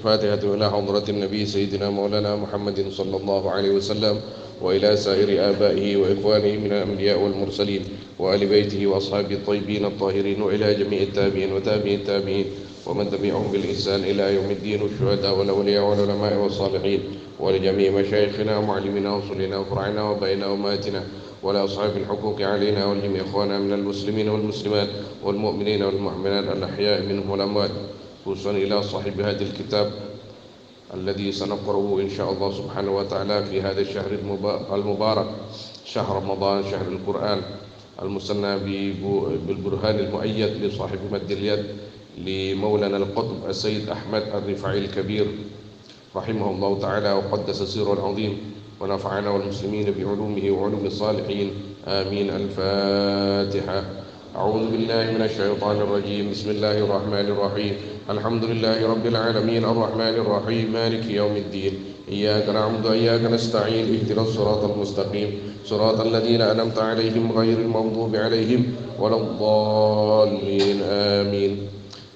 الفاتحة إلى حضرة النبي سيدنا مولانا محمد صلى الله عليه وسلم، وإلى سائر آبائه وإخوانه من الأنبياء والمرسلين، وآل بيته وأصحابه الطيبين الطاهرين، وإلى جميع التابعين وتابعي التابعين ومن تبعهم بالإحسان إلى يوم الدين، والشهداء والأولياء والعلماء والصالحين، ولجميع مشايخنا ومعلمنا وصلنا وفرعنا وبينا وأمهاتنا، ولأصحاب الحقوق علينا ولجميع إخواننا من المسلمين والمسلمات والمؤمنين والمؤمنات الأحياء منهم والأموات، خصوصا إلى صاحب هذا الكتاب الذي سنقرأه إن شاء الله سبحانه وتعالى في هذا الشهر المبارك، شهر رمضان، شهر القرآن، المسمى بالبرهان المؤيد لصاحب مد اليد لمولانا القطب السيد أحمد الرفاعي الكبير رحمه الله تعالى وقدس سره العظيم، ونفعنا والمسلمين بعلومه وعلوم الصالحين، آمين. الفاتحة. أعوذ بالله من الشيطان الرجيم. بسم الله الرحمن الرحيم. الحمد لله رب العالمين الرحمن الرحيم مالك يوم الدين، إياك نعبد وإياك نستعين، اهدنا الصراط المستقيم صراط الذين أنعمت عليهم غير المغضوب عليهم ولا الضالين، آمين.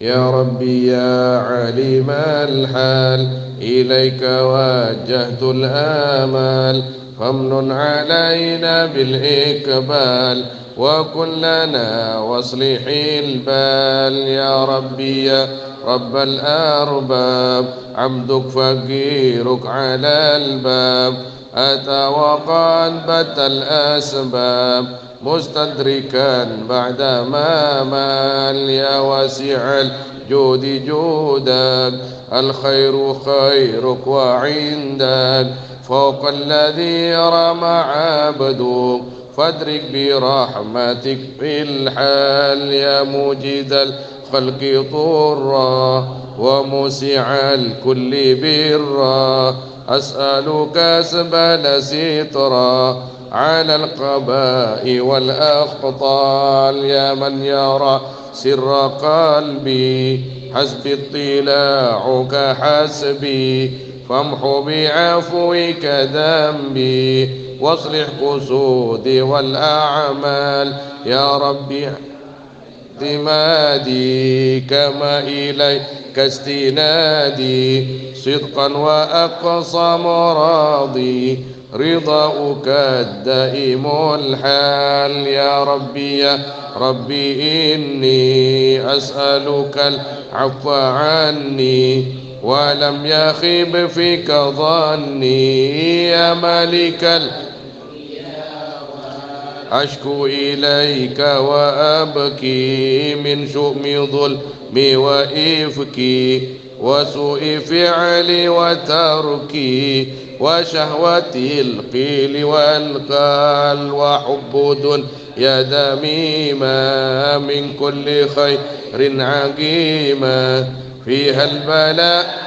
يا ربي يا عليم الحال، إليك وجهت الآمال، فامنن علينا بالإقبال، وكن لنا واصلح البال. يا ربي يا رب الأرباب، عبدك فقيرك على الباب، أتى وقد بت الأسباب، مستدركا بعدما مال. يا واسع الجود جودك، الخير خيرك وعندك، فوق الذي رمى عبدك، فادرك برحمتك في الحال. يا موجد الخلق طرا، وموسع الكل برا، أسألك أسبل سترا على القباء والأخطال. يا من يرى سر قلبي، حسبي اطلاعك حسبي، فامحو بعفوك ذنبي، واصلح قصودي والأعمال. يا ربي اعتمادي، كما إليك استنادي، صدقا وأقصى مرادي، رضاؤك الدائم الحال. يا ربي يا ربي إني أسألك العفو عني، ولم يخيب فيك ظني. يا مالك أشكو إليك وأبكي، من شؤم ظلمي وإفكي، وسوء فعلي وتركي، وشهوة القيل والقال، وحب دنيا دميما، من كل خير عقيما، فيها البلاء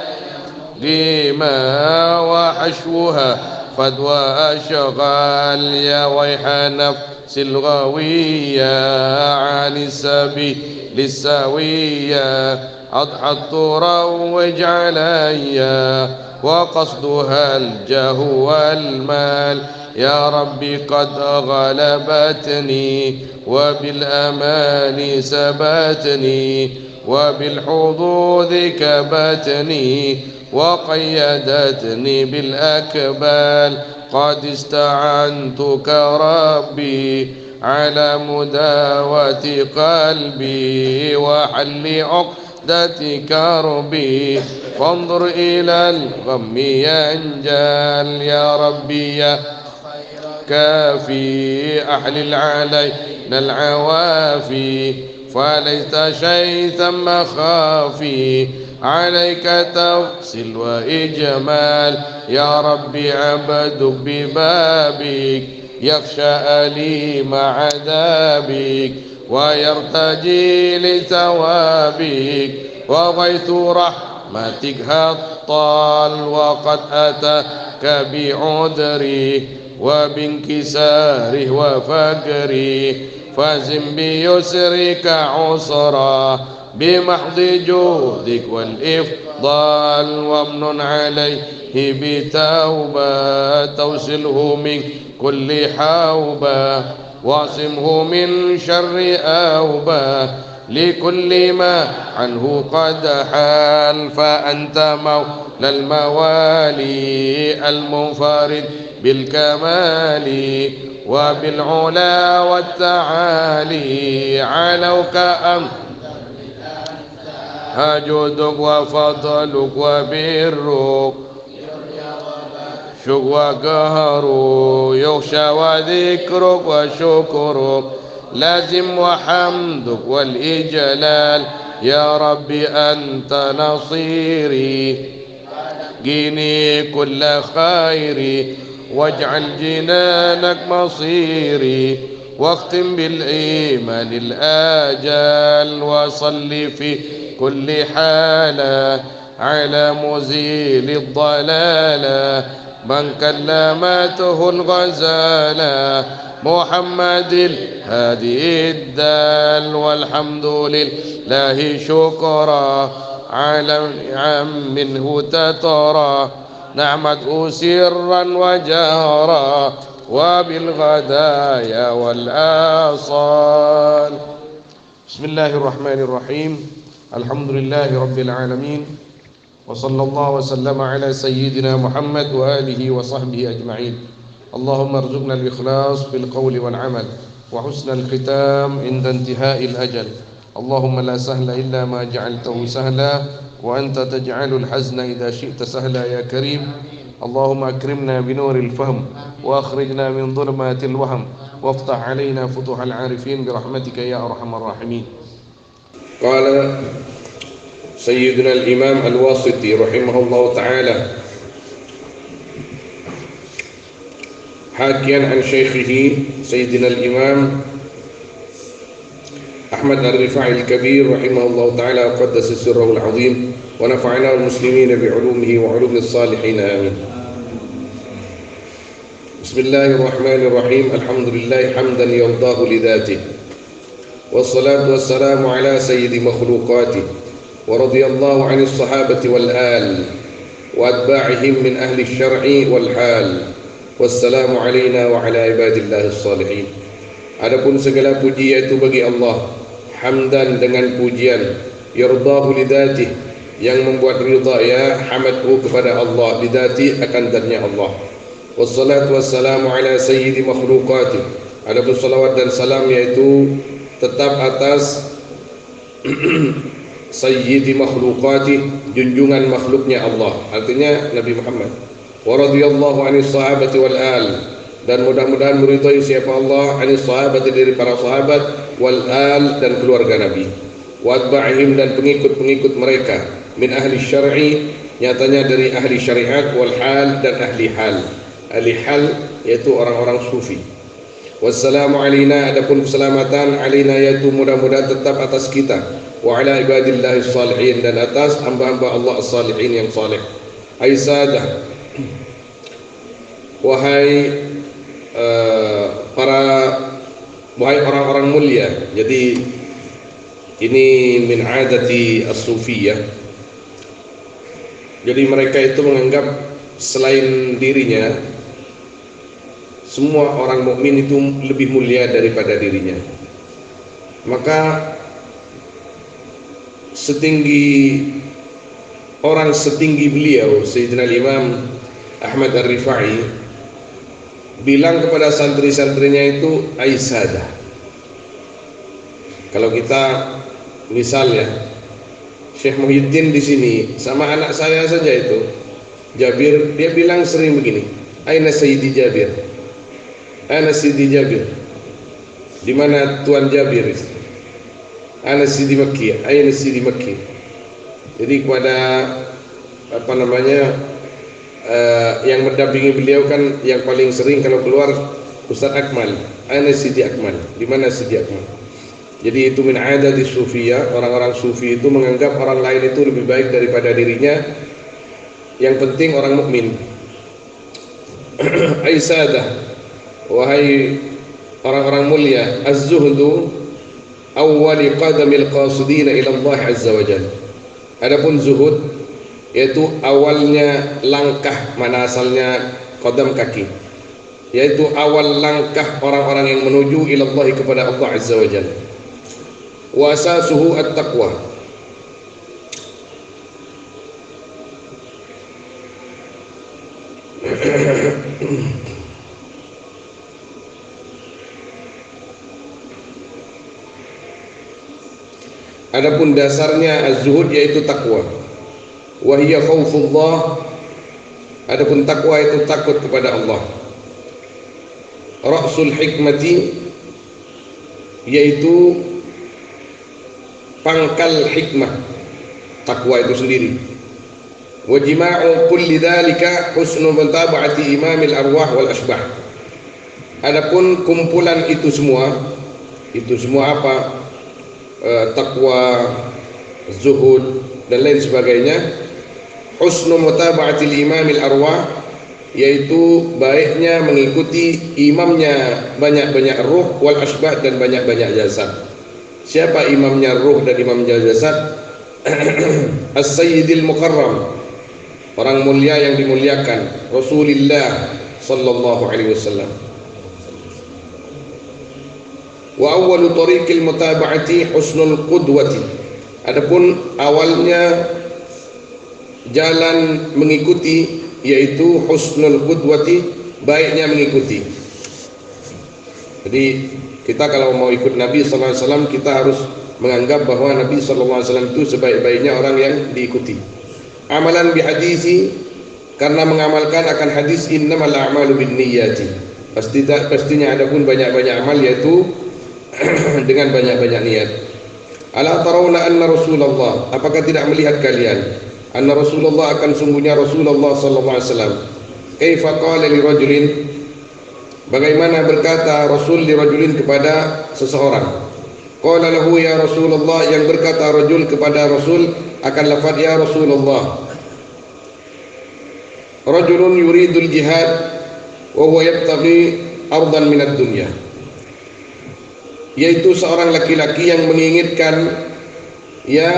قيما، وحشوها فدوى أشغال. يا ويح نفس الغوية، عن السبيل السوية، أضحت تروج عليا، وقصدها الجاه والمال. يا ربي قد غلبتني، وبالأمان سبتني، وبالحظوظ كبتني، وقيدتني بالأكبال. قد استعنتك ربي على مداوة قلبي، وحل عقدة كربي، فانظر إلى الغم ينجال. يا ربي يا كافي، أحلل علينا العوافي، فليس شيء ثم خافي، عليك تفصل وإجمال. يا ربي عبدك ببابك، يخشى أليم عذابك، ويرتجي لثوابك، وغيث رحمتك هطال، وقد أتاك بعذري وبانكساره وفقري، فازم بيسرك عسرا، بمحض جودك والإفضال. وامن عليه بتوبة، توصله من كل حوبة، واعصمه من شر أوبة، لكل ما عنه قد حال فأنت مولى الموالي المنفرد بالكمال وبالعلا والتعالي علوك أم جودك وفضلك وبرك شكوى قهر يخشى وذكرك وشكرك لازم وحمدك والإجلال يا رب أنت نصيري قيني كل خيري واجعل جنانك مصيري واختم بالإيمان الآجال وصل في كل حالة على مزيل الضلالة من كلمته الغزالة محمد الهادي الدال والحمد لله شكرا على نعم منه تترى نعمته سرا وجهرا وبالغدايا والآصال. بسم الله الرحمن الرحيم. الحمد لله رب العالمين وصلى الله وسلم على سيدنا محمد وآله وصحبه أجمعين. اللهم ارزقنا الإخلاص في القول والعمل وحسن الختام عند انتهاء الأجل. اللهم لا سهل إلا ما جعلته سهلا وأنت تجعل الحزن إذا شئت سهلا يا كريم. اللهم أكرمنا بنور الفهم وأخرجنا من ظلمات الوهم وافتح علينا فتوح العارفين برحمتك يا أرحم الراحمين. قال سيدنا الإمام الواسطي رحمه الله تعالى حاكيا عن شيخه سيدنا الإمام أحمد الرفاعي الكبير رحمه الله تعالى وقدس سره العظيم ونفعنا المسلمين بعلومه وعلوم الصالحين آمين. بسم الله الرحمن الرحيم. الحمد لله حمدا يرضاه لذاته والصلاة والسلام على سيد مخلوقاته ورضي الله عن الصحابة والآل وأتباعهم من أهل الشرع والحال والسلام علينا وعلى عباد الله الصالحين. Adapun segala puji yaitu bagi Allah, hamdan dengan pujian, yardahu lidatih yang membuat ridha, ya hamadku kepada Allah lidati akan zatnya Allah. Wassalatu wassalamu ala sayyidi makhluqati. Adapun salawat dan salam yaitu tetap atas sayyidi makhluqati, junjungan makhluknya Allah, artinya Nabi Muhammad. Wa radhiyallahu 'anil sahabati wal al, dan mudah-mudahan meridhai siapa Allah 'anil sahabati, dari para sahabat, wal al, dan keluarga Nabi, wa atba'ihim, dan pengikut-pengikut mereka, min ahli syar'i, nyatanya dari ahli syariat, wal hal, dan ahli hal. Ahli hal yaitu orang-orang sufi. Wassalamu alaina, adapun keselamatan alaina yaitu mudah-mudahan tetap atas kita, wa ala ibadillahi salihin, dan atas hamba-hamba Allah as-salihin yang saleh. Hai sadah, wahai wahai orang-orang mulia. Jadi ini min adati as-sufiyah. Jadi mereka itu menganggap selain dirinya semua orang mukmin itu lebih mulia daripada dirinya. Maka orang setinggi beliau Sayyidina Imam Ahmad Ar-Rifai bilang kepada santri-santrinya itu aisadah. Kalau kita misalnya Syekh Muhyiddin di sini sama anak saya saja itu Jabir, dia bilang sering begini, aina Sayyidi Jabir, ana Sayyidi Jabir, di mana Tuan Jabir? Ana Sayyidi Makki, aina Sayyidi Makki. Jadi kepada yang mendampingi beliau kan yang paling sering kalau keluar Ustaz Akmal, ana Sayyidi Akmal, di mana Sayyidi Akmal. Jadi itu min adati sufiyah, orang-orang sufi itu menganggap orang lain itu lebih baik daripada dirinya. Yang penting orang mukmin. Aisadah, wahai orang-orang mulia, az-zuhdu awwali qadamil qasidina ila Allah azza wa jalla. Adapun zuhud yaitu awalnya langkah, mana asalnya qadam kaki, yaitu awal langkah orang-orang yang menuju ila Allah, kepada Allah azza wa jalla. wa asasuhu at-taqwa. Adapun dasarnya az-zuhud yaitu takwa. Wa hiya khaufullah. Adapun takwa itu takut kepada Allah. Ra'sul hikmati yaitu pangkal hikmah. Takwa itu sendiri. Wa jima'u kulli dzalika husnul mutaba'ati imamil arwah wal asbah. Adapun kumpulan itu semua apa? Takwa, zuhud dan lain sebagainya. Husnul mutaba'atil imamil arwah yaitu baiknya mengikuti imamnya banyak-banyak ruh wal asbah dan banyak-banyak jasad. Siapa imamnya ruh dan imamnya jasad? As-Sayyidil Mukarram, orang mulia yang dimuliakan, Rasulullah sallallahu alaihi wasallam. Wa awwalu tariqil mutaba'ati husnul qudwati. Adapun awalnya jalan mengikuti yaitu husnul qudwati, baiknya mengikuti. Jadi kita kalau mau ikut Nabi sallallahu alaihi wasallam, kita harus menganggap bahwa Nabi sallallahu alaihi wasallam itu sebaik-baiknya orang yang diikuti. Amalan bi hadisi, karena mengamalkan akan hadis innamal a'malu binniyati. Pastinya adapun banyak-banyak amal yaitu dengan banyak-banyak niat. Ala tarawna anna Rasulullah, apakah tidak melihat kalian anna Rasulullah akan sungguhnya Rasulullah sallallahu alaihi wasallam kaifa qala li rajulin, bagaimana berkata Rasul li rajulin kepada seseorang. Qala lahu ya Rasulullah, yang berkata rajul kepada Rasul akan lafaz ya Rasulullah. Rajulun yuridul jihad wa huwa yabtaghi ardan minad dunya, yaitu seorang laki-laki yang menginginkan ya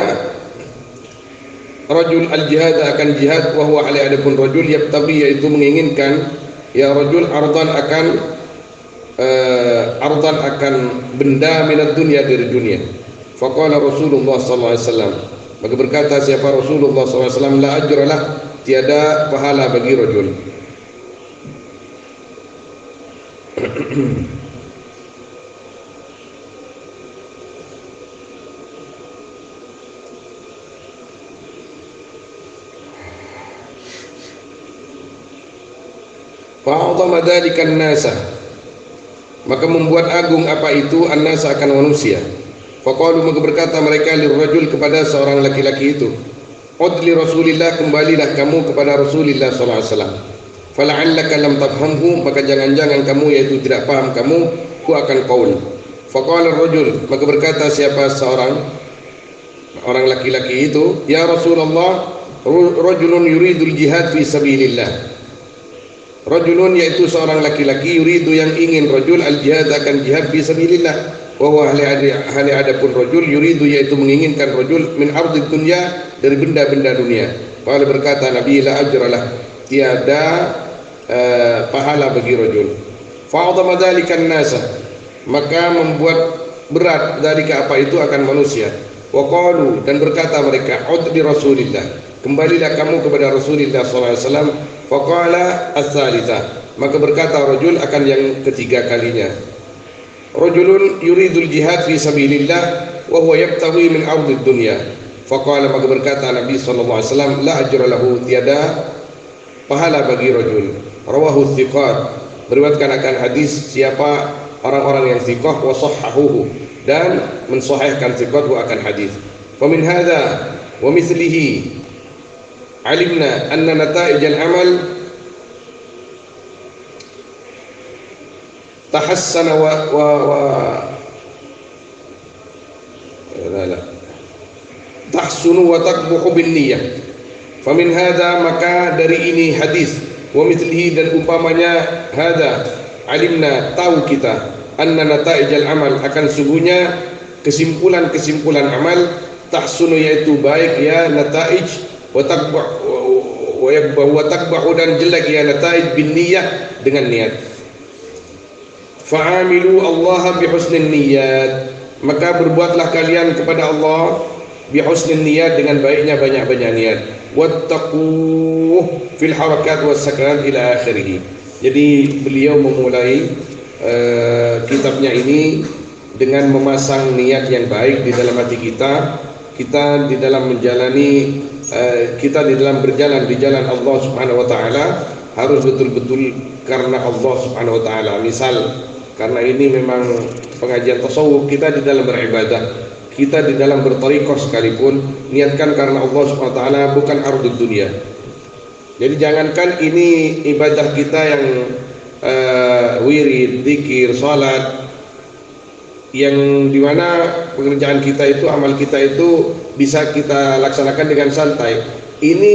rajul al-jihad akan jihad, wa huwa alai, adapun rajul yabtaghi yaitu menginginkan ya rajul ardan akan benda minat dunia, dari dunia. Faqala Rasulullah sallallahu alaihi wasallam, maka berkata siapa Rasulullah sallallahu alaihi wasallam, la ajralah, tiada pahala bagi rajul. Fa'adhama dzalika an-nasa, maka membuat agung apa itu an-nasa akan manusia. Faqalu, maka berkata mereka lirrajul kepada seorang laki-laki itu, udli Rasulillah, kembalilah kamu kepada Rasulullah sallallahu alaihi wasallam. Fala'allaka lam tafhamhu, maka jangan-jangan kamu yaitu tidak paham kamu ku akan qaul. Faqala ar-rajul, maka berkata siapa seorang orang laki-laki itu, ya Rasulullah, rajulun yuridul jihad fi sabilillah. Rajulun yaitu seorang laki-laki, yuridu yang ingin, rajul al-jihad akan jihad fi sabilillah, wa huwa hali adapun rajul yuridu yaitu menginginkan rajul min ardid dunya, dari benda-benda dunia. Qala berkata Nabi, la ajralah, tiada pahala bagi rajul. Fa'adhama dzalika an-nasa, maka membuat berat dzalika apa itu akan manusia. Wa qalu, dan berkata mereka, udli Rasulillah, kembalilah kamu kepada Rasulullah sallallahu alaihi wasallam. Faqala as-salitsah, maka berkata rajul akan yang ketiga kalinya, rajulun yuridul jihad fi sabilillah wa huwa yabtaghi min ardid dunya. Faqala, maka berkata Nabi sallallahu alaihi wasallam, la ajra lahu, tiada pahala bagi rajul. Rawahu thiqat, meriwayatkan akan hadis siapa orang-orang yang thiqah, wa sahhahuhu, dan mensahihkan thiqathu akan hadis. Fa min hadza wa mithlihi alimna anna nata'ij al-amal tahassana tahsunu wa taqbuhu bin niyyah. Famin hadza, maka dari ini hadis, wa mithlihi, dan umpamanya hadza, alimna, tahu kita, anna nata'ij al-amal, akan sungguhnya kesimpulan-kesimpulan amal, tahsunu yaitu baik ya nata'ij, wa taqbahu dan jelek ya nataij bin niyyah, dengan niat. Fa'amilu Allah bi husnin niyyat, maka berbuatlah kalian kepada Allah bihusnil niat, dengan baiknya banyak-banyak niat. Wattaqu fil harakat was sakanat ila akhirih. Jadi beliau memulai kitabnya ini dengan memasang niat yang baik di dalam hati kita. Kita di dalam menjalani kita di dalam berjalan di jalan Allah Subhanahu wa taala harus betul-betul karena Allah Subhanahu wa taala. Misal karena ini memang pengajian tasawuf, kita di dalam beribadah, kita di dalam berthariqah sekalipun niatkan karena Allah Subhanahu wa taala, bukan ardud dunia. Jadi jangankan ini ibadah kita yang wirid, zikir, salat, yang dimana pekerjaan kita itu, amal kita itu bisa kita laksanakan dengan santai. Ini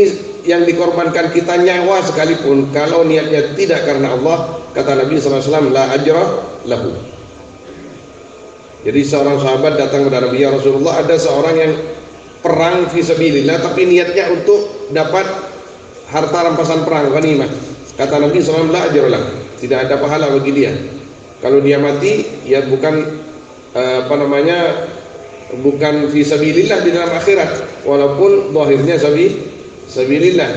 yang dikorbankan kita nyawa sekalipun, kalau niatnya tidak karena Allah, kata Nabi SAW, la ajra lahu. Jadi seorang sahabat datang kepada Nabi, ya Rasulullah, ada seorang yang perang fisabilillah tapi niatnya untuk dapat harta rampasan perang, ghanimah. Kata Nabi SAW, la ajra lahu, tidak ada pahala bagi dia. Kalau dia mati, ya bukan bukan fisabilillah di dalam akhirat, walaupun zahirnya sabilillah.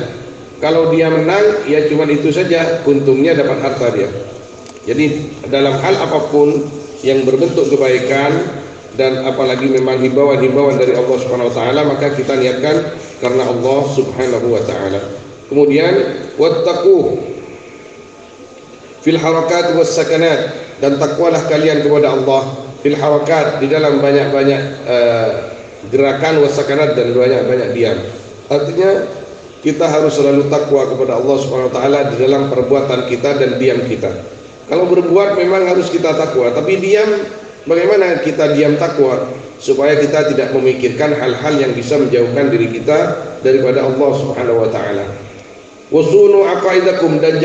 Kalau dia menang, ya cuma itu saja, untungnya dapat harta dia. Jadi dalam hal apapun yang berbentuk kebaikan, dan apalagi memang himbauan-himbauan dari Allah Subhanahu wa taala, maka kita niatkan karena Allah Subhanahu wa taala. Kemudian wattaqu fil harakat was sakanat, dan takwalah kalian kepada Allah fil harakat, di dalam banyak-banyak gerakan, wasakanat, dan banyak-banyak diam. Artinya kita harus selalu takwa kepada Allah Subhanahu wa taala di dalam perbuatan kita dan diam kita. Kalau berbuat memang harus kita takwa, tapi diam, bagaimana kita diam takwa? Supaya kita tidak memikirkan hal-hal yang bisa menjauhkan diri kita daripada Allah Subhanahu wa taala. Wasunu aqaidakum, dan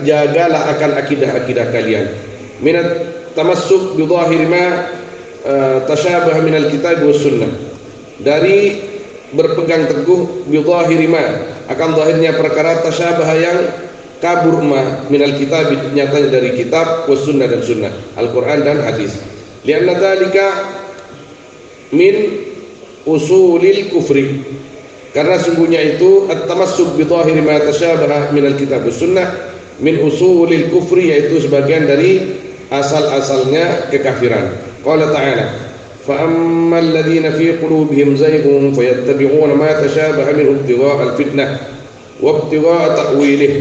jagalah akan akidah-akidah kalian. Minat tamassuk bi dhahir ma tashabaha min al-kitab was sunnah, dari berpegang teguh bi dhahir ma, akan zahirnya perkara, tashabaha yang kabur ma min al-kitab, nyatanya dari kitab, was sunnah dan sunnah, Al-Qur'an dan hadis. Lianna dzalika min usulil kufri, karena sungguhnya itu at-tamassuk bi dhahir ma tashabaha min al-kitab was sunnah min usulil kufri, yaitu sebagian dari asal-asalnya kekafiran. Qala ta'ala, fa ammal ladzina fi qulubihim zayghun fayattabi'una ma tashabaha minhu ibtigha'a al-fitnah wa ibtigha'a ta'wilih.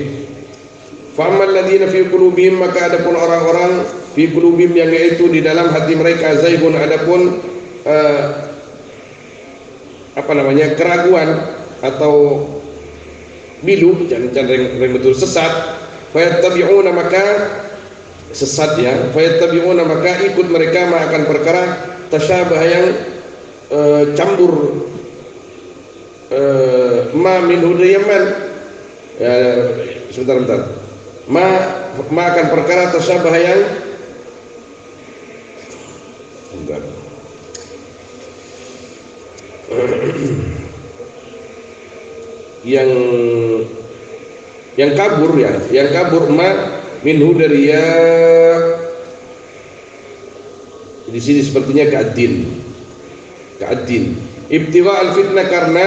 Fa ammal ladzina fi qulubihim, maka adapun orang-orang fi qulubihim, yang yaitu di dalam hati mereka, zayghun, adapun keraguan atau bilu, jangan betul sesat, fayattabi'una, maka sesat, ya, fayattabi'una, maka ikut mereka ma akan perkara tasyabah yang campur ma min hudayaman, ya, sebentar ma akan perkara tasyabah yang yang kabur, ya, yang kabur ma minhu dari, ya, di sini sepertinya keadin ibtigha al-fitnah, karena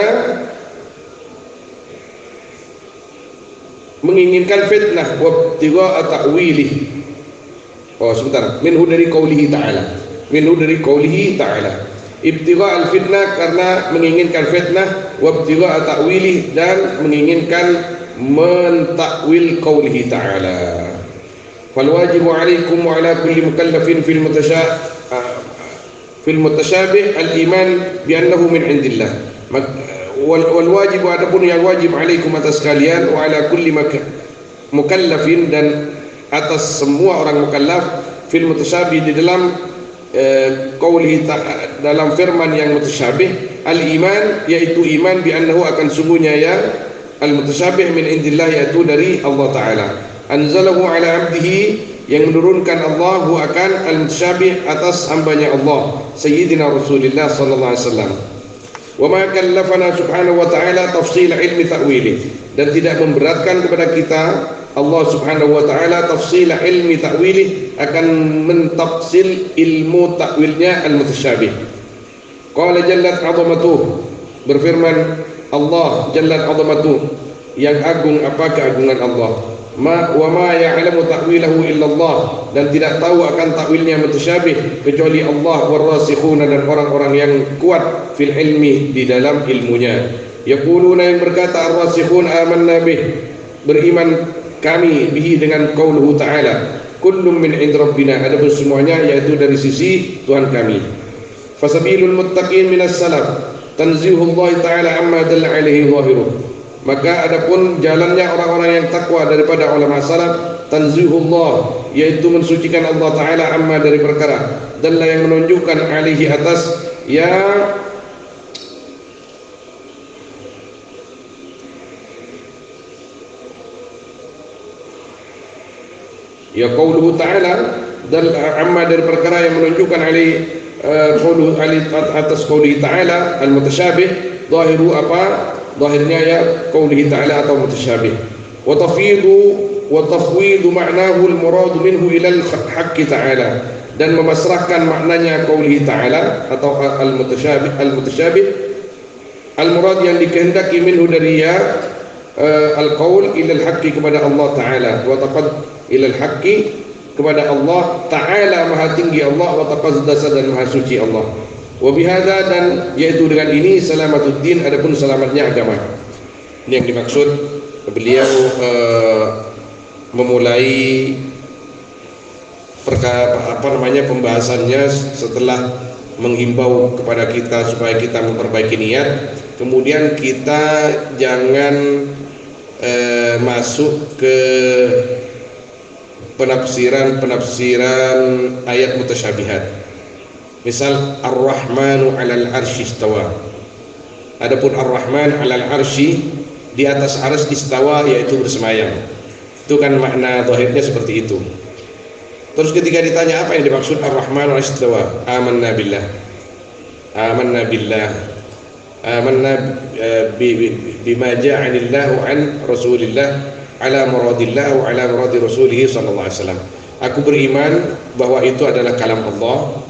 menginginkan fitnah, wa ibtigha ta'wilih. Oh sebentar, minhu dari qaulihi ta'ala, ibtigha al-fitnah, karena menginginkan fitnah, wa ibtigha ta'wilih, dan menginginkan mentakwil qaulihi ta'ala. فالواجب عليكم وعلى كل مكلف في المتشابه الإيمان بأنه من عند الله. والواجب, adapun yang wajib, alaikum, atas kalian, wa ala kulli mukallafin, dan atas semua orang mukallaf, fil mutasyabih, di dalam qaulihi, dalam firman yang mutasyabih, al-iman, yaitu iman, bi annahu, akan sungguhnya yang al-mutasyabih min indillah, yaitu dari Allah Ta'ala. Anzalahu ala abdihi, yang menurunkan Allahu akan al-mutasyabih atas hambanya Allah, Sayyidina Rasulullah sallallahu alaihi wasallam. Wa ma kallafana subhanahu wa ta'ala tafsil ilmi ta'wili, dan tidak memberatkan kepada kita Allah Subhanahu wa taala tafsil ilmi ta'wilih, akan mentafsil ilmu takwilnya al-mutasyabih. Qala jallat 'azamatuh, berfirman Allah jallat 'azamatuh, yang agung apa keagungan Allah. Wa ma ya'lamu ta'wilahu illa Allah, dan tidak tahu akan takwilnya mutasyabih kecuali Allah, warasikhuna, dan orang-orang yang kuat fil ilmi, di dalam ilmunya. Yaquluna, yang berkata ar-rasikhun amanna bih, beriman kami bihi dengan qauluhu ta'ala kullum min 'ind rabbina, adapun semuanya yaitu dari sisi Tuhan kami. Fasabilul muttaqin minas salaf tanzihullah ta'ala amma dalla alaihi zahiruh, maka adapun jalannya orang-orang yang takwa daripada ulama salaf, tanzihullah, yaitu mensucikan Allah Ta'ala, amma, dari perkara, dalla, yang menunjukkan, alaihi, atas, ya qauluhu ta'ala, dan amma, dari perkara yang menunjukkan alaihi, qauluhu atas qauluhi ta'ala al-mutasyabih, zahiru apa zahirnya ya qaulihi ta'ala atau mutasyabih. Wa tafwidu ma'nahu al-murad minhu ila al-haqqi ta'ala, dan memasrahkan maknanya qaulihi ta'ala atau al-mutasyabih al-murad, yang dikehendaki minhu dari ya al-qaul ila al-haqqi, kepada Allah Ta'ala, wa taqad ila al-haqqi, kepada Allah Ta'ala, maha tinggi Allah, wa taqaddasa, dan maha suci Allah. Wa bihadza, dan yaitu dengan ini, salamatuddin, adapun selamatnya agama. Ini yang dimaksud beliau memulai pembahasannya setelah menghimbau kepada kita supaya kita memperbaiki niat. Kemudian kita jangan masuk ke penafsiran ayat mutasyabihat. Misal Ar-Rahmanu 'alal 'arsy istawa. Adapun Ar-Rahman 'alal 'arsy, di atas arsy, istawa, yaitu bersemayam. Itu kan makna zahirnya seperti itu. Terus ketika ditanya apa yang dimaksud Ar-Rahman 'alal istawa, amanna billah. Amanna billah. Amanna bima ja'anillahu an Rasulillah ala muradillah wa ala muradi Rasulih sallallahu alaihi wasallam. Aku beriman bahwa itu adalah kalam Allah,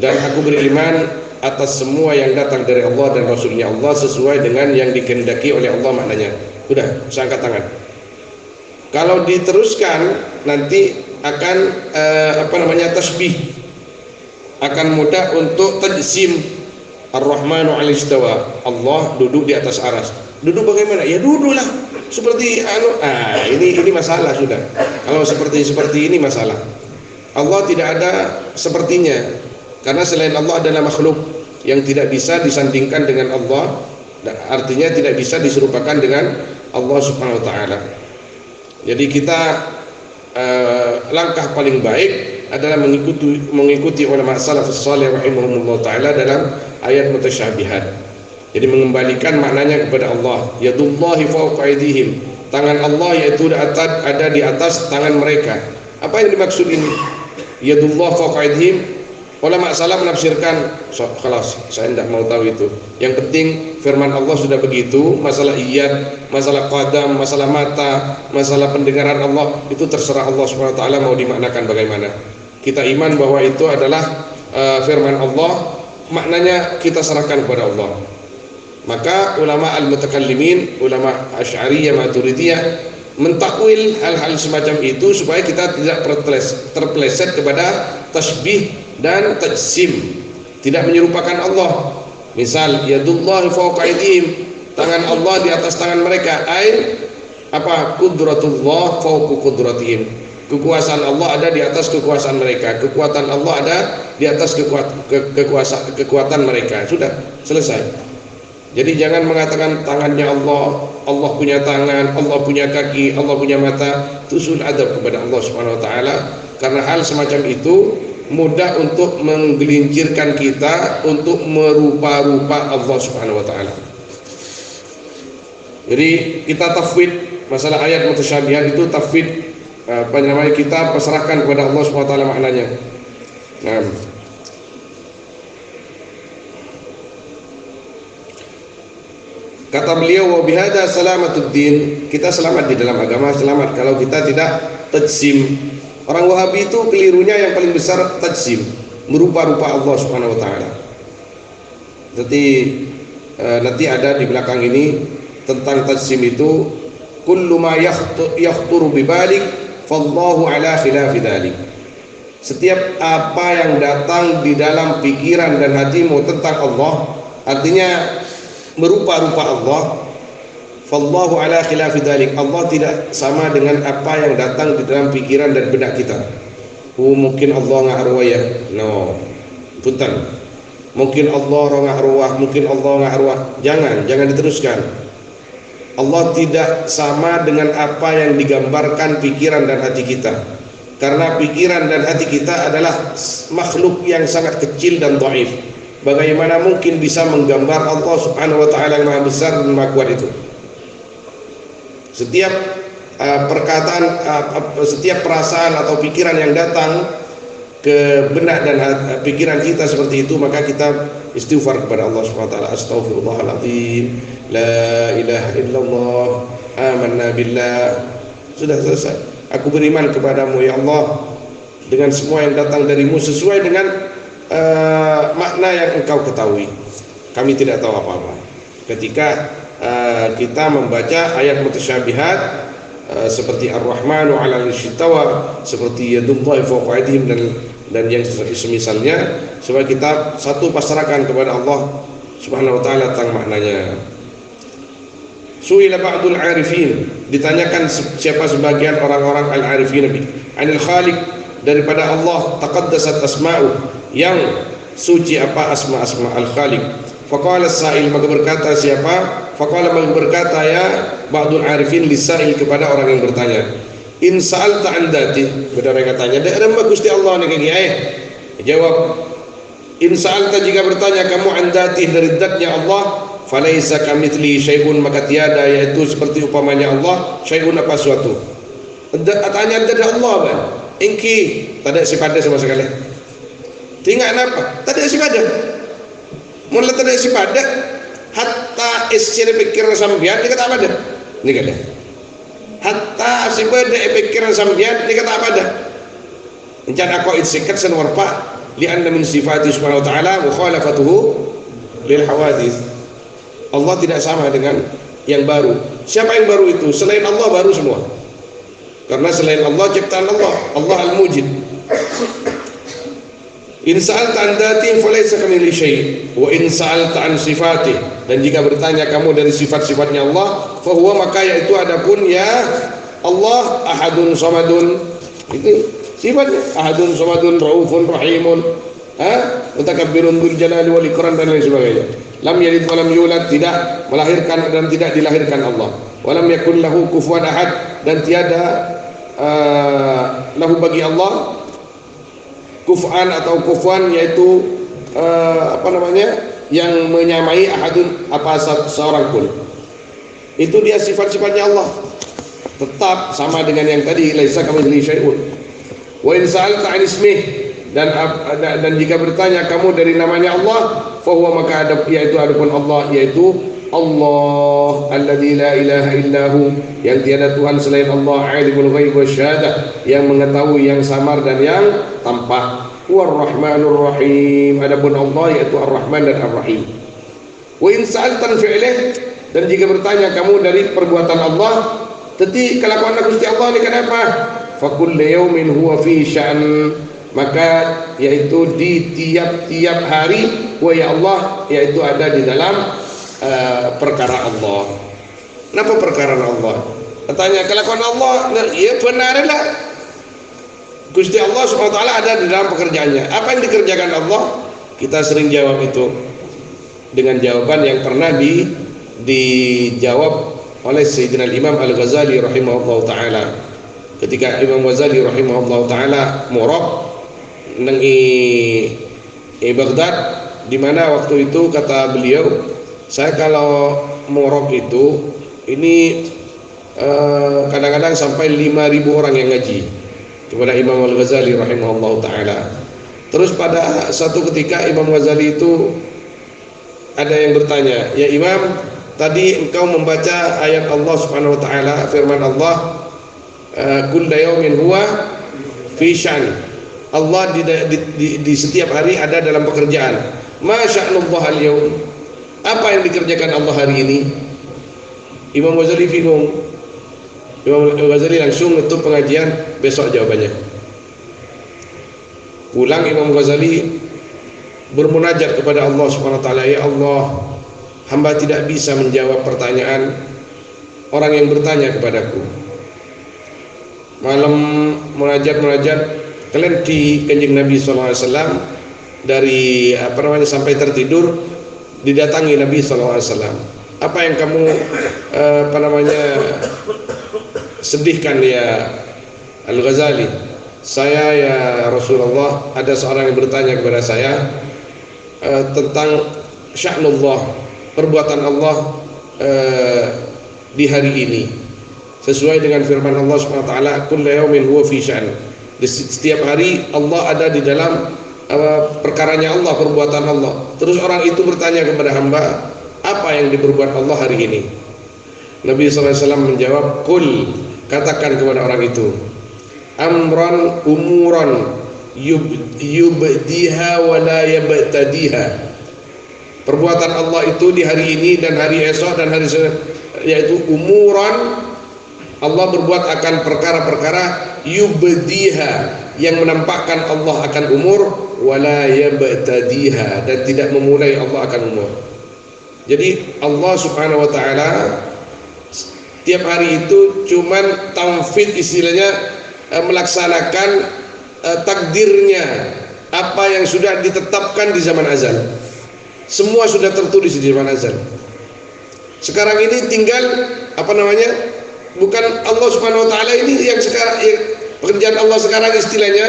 dan aku beriman atas semua yang datang dari Allah dan Rasulnya Allah sesuai dengan yang dikehendaki oleh Allah maknanya. Sudah, saya angkat tangan. Kalau diteruskan nanti akan tasbih, akan mudah untuk tajsim. Ar-Rahmanu 'alal istawa, Allah duduk di atas aras. Duduk bagaimana? Ya duduklah seperti ini masalah sudah. Kalau seperti ini masalah. Allah tidak ada sepertinya, karena selain Allah adalah makhluk yang tidak bisa disandingkan dengan Allah, artinya tidak bisa diserupakan dengan Allah Subhanahu wa taala. Jadi kita langkah paling baik adalah mengikuti ulama salafus salih rahimahumullah taala dalam ayat mutasyabihat. Jadi mengembalikan maknanya kepada Allah. Yadullahi fawqa aydihim, tangan Allah yaitu ada di atas tangan mereka. Apa yang dimaksud ini? Yadullah fawqa aydihim, ulama salaf menafsirkan, kelas saya tidak mau tahu itu. Yang penting firman Allah sudah begitu. Masalah iyad, masalah qadam, masalah mata, masalah pendengaran Allah, itu terserah Allah Subhanahu wa taala mau dimaknakan bagaimana. Kita iman bahwa itu adalah firman Allah, maknanya kita serahkan kepada Allah. Maka ulama al-mutakallimin, ulama Asy'ariyah, Maturidiyah mentakwil hal-hal semacam itu supaya kita tidak terpeleset kepada tasbih dan tajsim, tidak menyerupakan Allah. Misal yadullahi fawqa aydihim, tangan Allah di atas tangan mereka. Qudratullah fawqa qudratihim, kekuasaan Allah ada di atas kekuasaan mereka, kekuatan Allah ada di atas kekuatan mereka. Sudah selesai. Jadi jangan mengatakan tangannya Allah, Allah punya tangan, Allah punya kaki, Allah punya mata. Itu sul adab kepada Allah Subhanahu wa taala, karena hal semacam itu mudah untuk menggelincirkan kita untuk merupa-rupa Allah Subhanahu wa taala. Jadi kita tafwid masalah ayat mutasyabihat itu, tafwid kita pasrahkan kepada Allah Subhanahu wa taala maknanya. Nah, Kata beliau, wa bihada salamatuddin, kita selamat di dalam agama, selamat kalau kita tidak tajsim. Orang Wahabi itu kelirunya yang paling besar tajsim, merupa-rupa Allah Subhanahu wa taala. Jadi nanti ada di belakang ini tentang tajsim itu, kullu ma yakhturu bi balik fallahu ala khilafi dzalik. Setiap apa yang datang di dalam pikiran dan hatimu tentang Allah, artinya merupa-rupa Allah, fallahu ala khilafi dzalik, Allah tidak sama dengan apa yang datang di dalam pikiran dan benak kita. Mungkin Allah ngah arwah ya, no, punten. Mungkin Allah ngah arwah, mungkin Allah ngah arwah. Jangan diteruskan. Allah tidak sama dengan apa yang digambarkan pikiran dan hati kita, karena pikiran dan hati kita adalah makhluk yang sangat kecil dan dhaif. Bagaimana mungkin bisa menggambar Allah Subhanahu wa taala yang maha besar dan maha kuat itu? Setiap perkataan, setiap perasaan atau pikiran yang datang ke benak dan pikiran kita seperti itu, maka kita istighfar kepada Allah Subhanahu wa taala. Astaghfirullahaladzim, la ilaha illallah, amanna billah. Sudah selesai. Aku beriman kepadamu ya Allah dengan semua yang datang darimu sesuai dengan makna yang engkau ketahui. Kami tidak tahu apa-apa. Ketika kita membaca ayat mutasyabihat seperti Ar-Rahmanu 'alal 'arsy istawa, seperti yadullahi fawqa aydihim dan yang semisalnya, supaya kita satu pasrahkan kepada Allah Subhanahu wa taala tentang maknanya. Su'ila ba'dul 'arifin, ditanyakan siapa sebagian orang-orang al-'arifin anil khaliq, daripada Allah, taqaddasat asma'u, yang suci apa asma al-khaliq. Faqala as-sa'il, maka berkata siapa? Faqala, maka berkata ya ba'dul 'arifin lisail, kepada orang yang bertanya, in sa'alta an dzati, benar yang katanya ada Gusti Allah nih kayak jawab, in sa'alta, jika bertanya kamu an dzati, dari zatnya Allah, falaisa kamitsli syai'un, maka tiada yaitu seperti upamanya Allah, syai'un apa suatu. Tanya dari Allah kan, ingki tak ada sifatnya sama sekali. Tinggal apa? Tak ada sifatnya. Mulai tak ada sifatnya, hatta iscire pikiran sambian dia kata apa dah? Ini kata. Hatta sibada pikiran sambian dia kata apa dah? Encan aku insikat senwarpa li'anna min sifati subhanahu wa ta'ala mukhalafatuhu lil hawadith. Allah tidak sama dengan yang baru. Siapa yang baru itu? Selain Allah baru semua. Karena selain Allah ciptaan Allah, Allah al-mujid. In sa'alta an dzati falaysa kamitslihi syai', wa in sa'alta an sifati, dan jika bertanya kamu dari sifat-sifatnya Allah, fa huwa, maka yaitu adapun ya Allah ahadun samadun, itu sifatnya ahadun samadun, raufun rahimun, mutakabbirun dzul jalali wal ikram dan lain sebagainya. Lam yalid wa lam yulad, tidak melahirkan dan tidak dilahirkan Allah. Wa lam yakul lahu kufuwan ahad, dan tiada lahu bagi Allah kuf'an atau kufwan, yaitu yang menyamai ahadun apa seorang pun. Itu dia sifat-sifatnya Allah, tetap sama dengan yang tadi, laisa kamitslihi syai'un. Wa in sa'alta 'an ismih, dan jika bertanya kamu dari namanya Allah, fa huwa, maka yaitu adapun Allah, yaitu Allah alladzi la ilaha illahu, yang tiada Tuhan selain Allah, alimul ghaib wasyahadah, yang mengetahui yang samar dan yang tampak. War-Rahmanur Rahim, adapun Allah yaitu Ar-Rahman dan Ar-Rahim. Wa in sa'altan fi'lih, dan jika bertanya kamu dari perbuatan Allah, tetapi kelakuan Gusti Allah ini kenapa? Fa kullu yaumin huwa fi sya'n, maka yaitu di tiap-tiap hari, wa ya Allah, yaitu ada di dalam perkara Allah. Kenapa perkara Allah? Katanya kelakuan Allah, ya benarlah Gusti Allah SWT ada di dalam pekerjaannya. Apa yang dikerjakan Allah? Kita sering jawab itu dengan jawaban yang pernah dijawab oleh Sayyidina Imam Al-Ghazali rahimahullah ta'ala. Ketika Imam Ghazali rahimahullah ta'ala murab nang Baghdad, di mana waktu itu kata beliau, saya kalau murab itu ini kadang-kadang sampai 5.000 orang yang ngaji kepada Imam Al-Ghazali rahimahullah ta'ala. Terus pada satu ketika Imam Ghazali itu ada yang bertanya, ya Imam, tadi engkau membaca ayat Allah Subhanahu wa taala, firman Allah, kullu yaumin huwa fi sya'n. Allah di setiap hari ada dalam pekerjaan. Ma sya'nullah al-yaum. Apa yang dikerjakan Allah hari ini? Imam Ghazali bingung. Imam Ghazali langsung nutup pengajian, besok jawabannya. Pulang Imam Ghazali bermunajat kepada Allah Subhanahu wa taala, ya Allah, hamba tidak bisa menjawab pertanyaan orang yang bertanya kepadaku. Malam munajat kelenti Kanjeng Nabi SAW dari sampai tertidur, didatangi Nabi SAW. Apa yang kamu sedihkan ya Al-Ghazali? Saya ya Rasulullah, ada seorang yang bertanya kepada saya tentang sya'nullah, perbuatan Allah di hari ini, sesuai dengan firman Allah SWT, kullu yaumin huwa fi sya'n. Di setiap hari Allah ada di dalam perkaranya Allah, perbuatan Allah. Terus orang itu bertanya kepada hamba, apa yang diperbuat Allah hari ini? Nabi SAW menjawab, kul, katakan kepada orang itu, amran umuran yubdiha wa la yabtadiha. Perbuatan Allah itu di hari ini dan hari esok dan hari yaitu umuran, Allah berbuat akan perkara-perkara yubdiha, yang menampakkan Allah akan umur, wala yabtadiha, dan tidak memulai Allah akan umur. Jadi Allah Subhanahu wa taala tiap hari itu cuman tamfid, istilahnya melaksanakan takdirnya, apa yang sudah ditetapkan di zaman azal. Semua sudah tertulis di zaman azal. Sekarang ini tinggal bukan Allah Subhanahu wa taala ini yang sekarang, pekerjaan Allah sekarang istilahnya,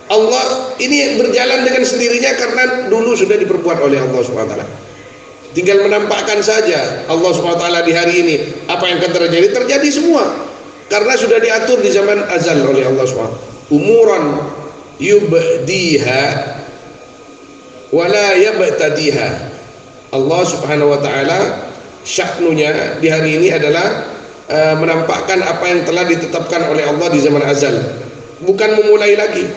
Allah ini berjalan dengan sendirinya karena dulu sudah diperbuat oleh Allah Subhanahu wa taala. Tinggal menampakkan saja Allah Subhanahu wa taala di hari ini apa yang akan terjadi semua karena sudah diatur di zaman azal oleh Allah Subhanahu wa taala. Umuran yubdiha wala yabtadiha. Allah Subhanahu wa taala sya'nunya di hari ini adalah menampakkan apa yang telah ditetapkan oleh Allah di zaman azal, bukan memulai lagi.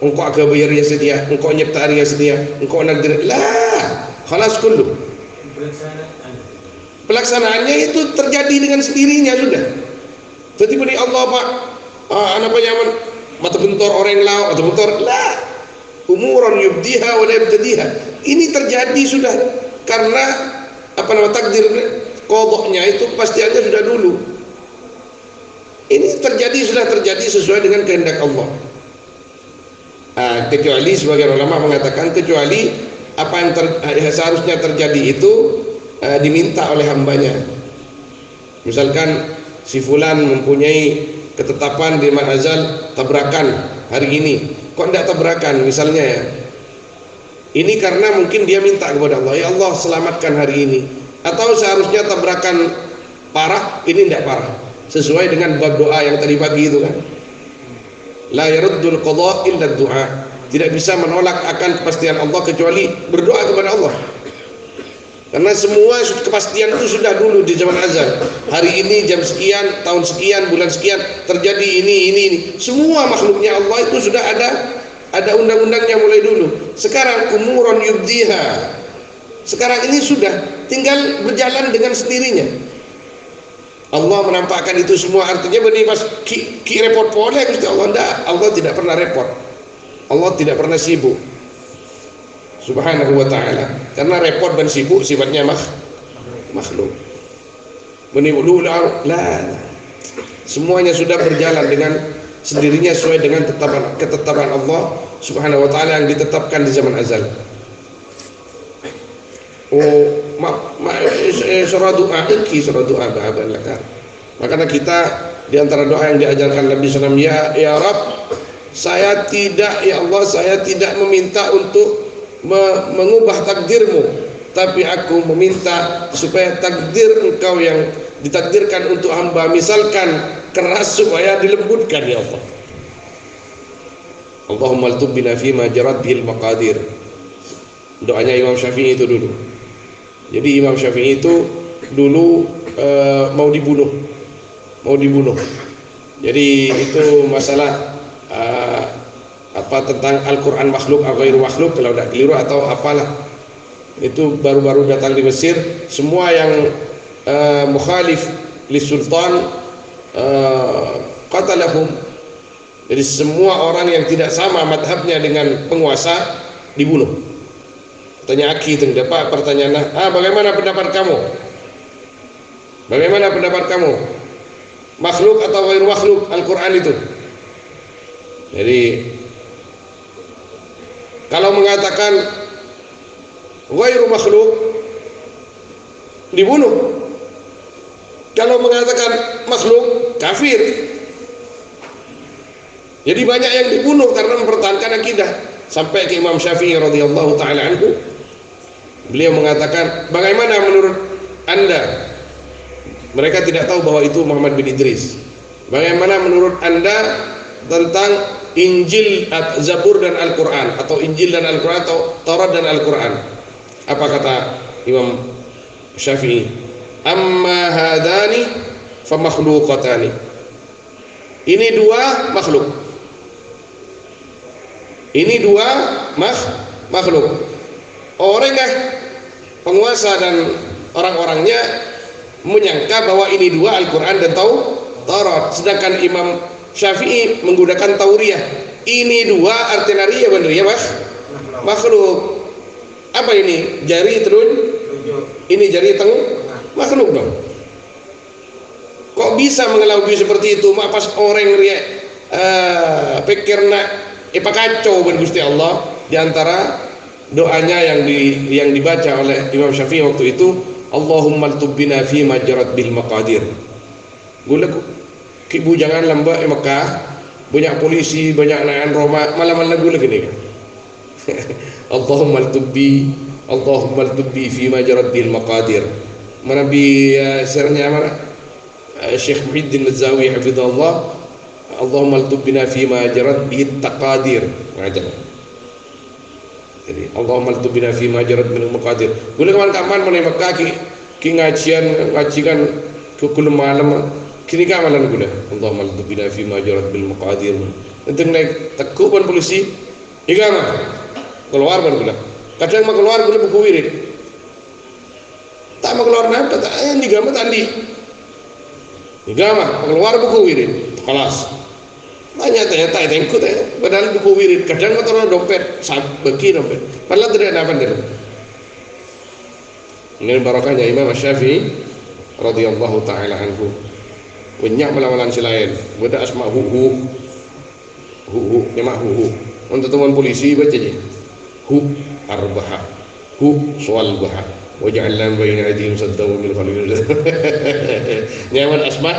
Engkau akabayar ya sedia, engkau nyipta ya sedia, engkau nagdir, lah khalas kullu. Pelaksanaannya itu terjadi dengan sendirinya sudah. Jadi bani Allah Pak, anak penyaman mata bentor orang lau atau bentor, lah umuran yubdiha wa la yabtadiha. Ini terjadi sudah karena takdir qadha-nya itu pastiannya sudah dulu. Ini sudah terjadi sesuai dengan kehendak Allah. Kecuali sebagian ulama mengatakan, kecuali apa yang seharusnya terjadi itu diminta oleh hambanya. Misalkan si fulan mempunyai ketetapan di zaman azal tabrakan hari ini, kok tidak tabrakan misalnya ya. Ini karena mungkin dia minta kepada Allah, ya Allah selamatkan hari ini. Atau seharusnya tabrakan parah, ini tidak parah, sesuai dengan bab doa yang tadi pagi itu kan. La yaruddul qadha illa du'a. Tidak bisa menolak akan kepastian Allah kecuali berdoa kepada Allah. Karena semua kepastian itu sudah dulu di zaman azal. Hari ini jam sekian, tahun sekian, bulan sekian terjadi ini. Semua makhluknya Allah itu sudah ada undang-undangnya mulai dulu. Sekarang umuran yubdiha. Sekarang ini sudah tinggal berjalan dengan sendirinya. Allah menampakkan itu semua, artinya benih pas ki repot boleh Gusti Allah enggak. Allah tidak pernah repot. Allah tidak pernah sibuk. Subhanahu wa ta'ala. Karena repot dan sibuk sifatnya makhluk. Benih lah. Semuanya sudah berjalan dengan sendirinya sesuai dengan ketetapan Allah Subhanahu wa ta'ala yang ditetapkan di zaman azal. Surah doa bahaban lakar. Makanya kita di antara doa yang diajarkan Nabi SAW, ya Rabb, saya tidak, ya Allah, saya tidak meminta untuk mengubah takdirmu, tapi aku meminta supaya takdir engkau yang ditakdirkan untuk hamba misalkan keras supaya dilembutkan ya Allah. Allahumma altub bina fima jarat bihil maqadir. Doanya Imam Syafi'i itu dulu. Jadi Imam Syafi'i itu dulu mau dibunuh. Jadi itu masalah apa tentang Al-Quran makhluk atau ghairu makhluk, kalau tidak keliru atau apalah. Itu baru-baru datang di Mesir. Semua yang mukhalif li sultan qatalahum. Jadi semua orang yang tidak sama madhabnya dengan penguasa dibunuh. Tanya Aki itu dapat pertanyaan, bagaimana pendapat kamu? Bagaimana pendapat kamu? Makhluk atau ghairu makhluk Al-Quran itu? Jadi kalau mengatakan ghairu makhluk dibunuh. Kalau mengatakan makhluk kafir. Jadi banyak yang dibunuh karena mempertahankan akidah. Sampai ke Imam Syafi'i radhiyallahu taala anhu, beliau mengatakan, bagaimana menurut Anda? Mereka tidak tahu bahwa itu Muhammad bin Idris. Bagaimana menurut Anda tentang Injil, Zabur dan Al-Quran, atau Injil dan Al-Quran, atau Taurat dan Al-Quran? Apa kata Imam Syafi'i? Amma hadani fa makhluqatani. Ini dua makhluk. Ini dua makhluk. Orangnya penguasa dan orang-orangnya menyangka bahwa ini dua, Al-Quran dan Taurat. Sedangkan Imam Syafi'i menggunakan tauriyah. Ini dua artilaria benar ya mas? Makhluk. Apa ini? Jari terus? Ini jari tengah? Makhluk dong. Kok bisa mengelabui seperti itu? Mak pas orang ria pikir nak kacau ben Gusti Allah. Di antara doanya yang dibaca oleh Imam Syafi'i waktu itu, Allahumma altubbina fi majarat bil maqadir. Gula kibu jangan lamba Mekah, banyak polisi, banyak naikan Roma, malam-malam gula gini kan. Allahumma altubbi fi majarat bil maqadir. Mana bi sirnya mana? Syekh Muhyiddin Al-Zawi hafizahullah, Allahumma altubbina fi majarat bil taqadir. Macam. Jadi Allahumma altubina fi majarat bil maqadir. Gula kawan-kawan mana Mekah ki ngajikan ke malam. Kini kamalan gula. Allahumma altubina fi majarat bil maqadir. Nanti naik takuban polisi, igama keluar ban gula. Kadang mau keluar gula buku wirid. Tak mau keluar nak, tak digama tadi. Igama keluar buku wirid. Kelas. Tanya ikut ya. Padahal buku wirid. Kadang mau taruh dompet, bagi dompet. Padahal tidak ada apa-apa. Ini barakahnya Imam Syafi'i radhiyallahu taala anhu. Banyak melawan si lain. Beda asma hu nyamak hu. Untuk teman polisi baca je. Hu arbaha. Hu soal baha. Waja'alna baina aydihim saddan wa min khalfihim. Nyaman asma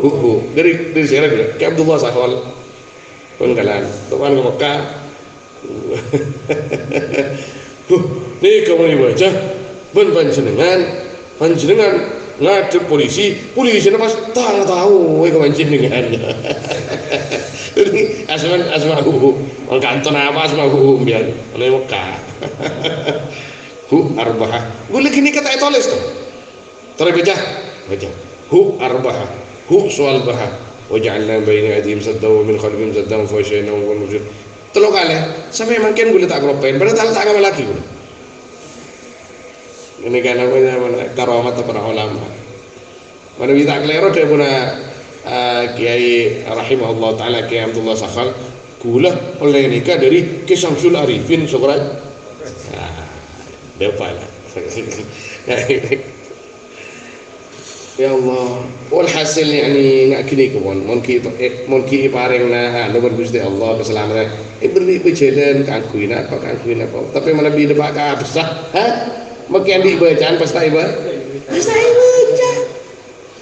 hu. Dari saya juga. Ke Abdullah Sahwal. Penggalan. Teman ke Mekah. Ni kamu ni baca. Panjenengan ngadep polisi pas tahu ke panjenengan. Ini asma hu. Orang kantor apa asma hu biar oleh Mekah. Hu arba'ah. Boleh gini kata tulis tu. Terbaca. Baca. Hu arba'ah. Hu soal bahah. Waja'alna baina aydihim saddan wa min khalfihim saddan fa syai'na wa nusir. Telo kali sampai makin boleh tak keropain. Padahal tak agama lagi. Ini kan namanya karamat para ulama. Mana bisa kelero dia punya Kiai rahimahullah taala Kiai Abdullah Sakhal gula oleh nikah dari Kisamsul Arifin Sokrat. Depan. Ya Allah, walhasil yani nak kini kawan, mungkin iparengna nomor Gusti Allah keselamatan. Beri berjalan kankuin apa. Tapi mana bi depak ka besar, Makin dibacaan pas tak iba. Saya baca.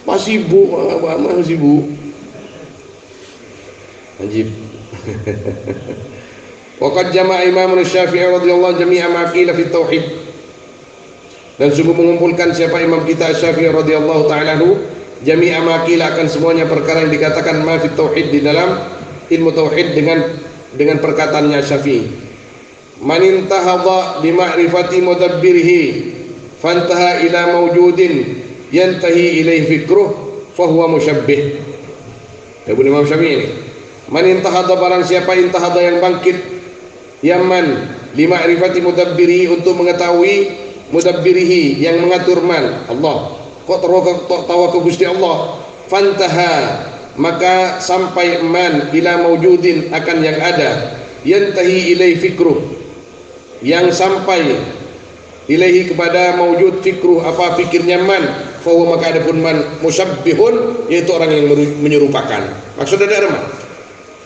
Masih bu. Anjib. Waqad jama'a Imam Syafi'i radhiyallahu jami'a ma qila fi tauhid. Dan sungguh mengumpulkan siapa Imam kita Syafi'i radhiyallahu taala anhu jami'a ma qila, akan semuanya perkara yang dikatakan ma fi tauhid di dalam ilmu tauhid dengan perkataannya Syafi'i. Man intahadha bi ma'rifati mudabbirihi fantaha ila mawjudin yantahi ilaihi fikruh fahuwa musyabbih. Ibnu Imam Syafi'i ini. Man intahada, barang siapa intahada yang bangkit, yaman lima'rifati mudabbiri, untuk mengetahui mudabbirihi yang mengatur man, Allah. Kok tahu ke Gusti Allah? Fantaha, maka sampai man ila mawjudin, akan yang ada, yantahi ilaihi fikruh, yang sampai ilaihi kepada mawjud fikruh, apa fikirnya man, fahuwa, maka adapun man musyabbihun, yaitu orang yang menyerupakan. Maksudnya ada apa?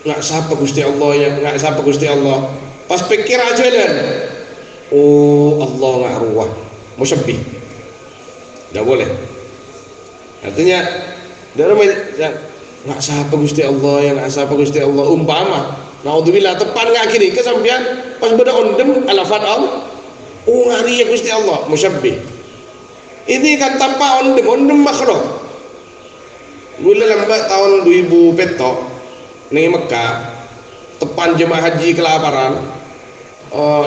Nggak sapa Gusti Allah, ya nggak sapa Gusti Allah, pas pikir aja dan oh Allah nggak ruah, musyabbih, nggak boleh. Artinya ada apa? Nggak sapa Gusti Allah, ya nggak sapa Gusti Allah, umpama naudzubillah tepan nggak kini kesampian pas beda ondem alafat Allah, oh ngari ya Gusti Allah, musyabbih. Ini kan tanpa ondem makhluk. Gula lambat tahun 2000 petok nih Mekah, tepan jemaah haji kelaparan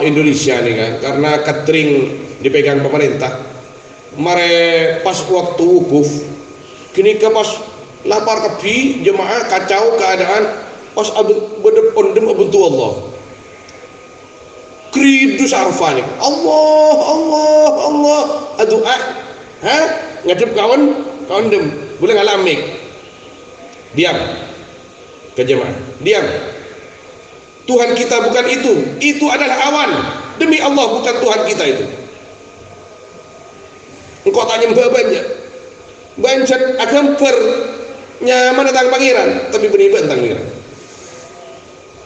Indonesia nih kan, karena catering dipegang pemerintah. Mare pas waktu wukuf, kini ke pas lapar kepi jemaah kacau keadaan, pas bedep ondem abuntu Allah. Kridus arfani, Allah Allah Allah, adu'a, ngadep kawan dem, boleh ngalamik, diam. Ke jemaah, diam. Tuhan kita bukan itu adalah awan. Demi Allah, bukan Tuhan kita itu. Engkau tanya banyak akan nyaman tentang pangeran, tapi benih tentang pangeran.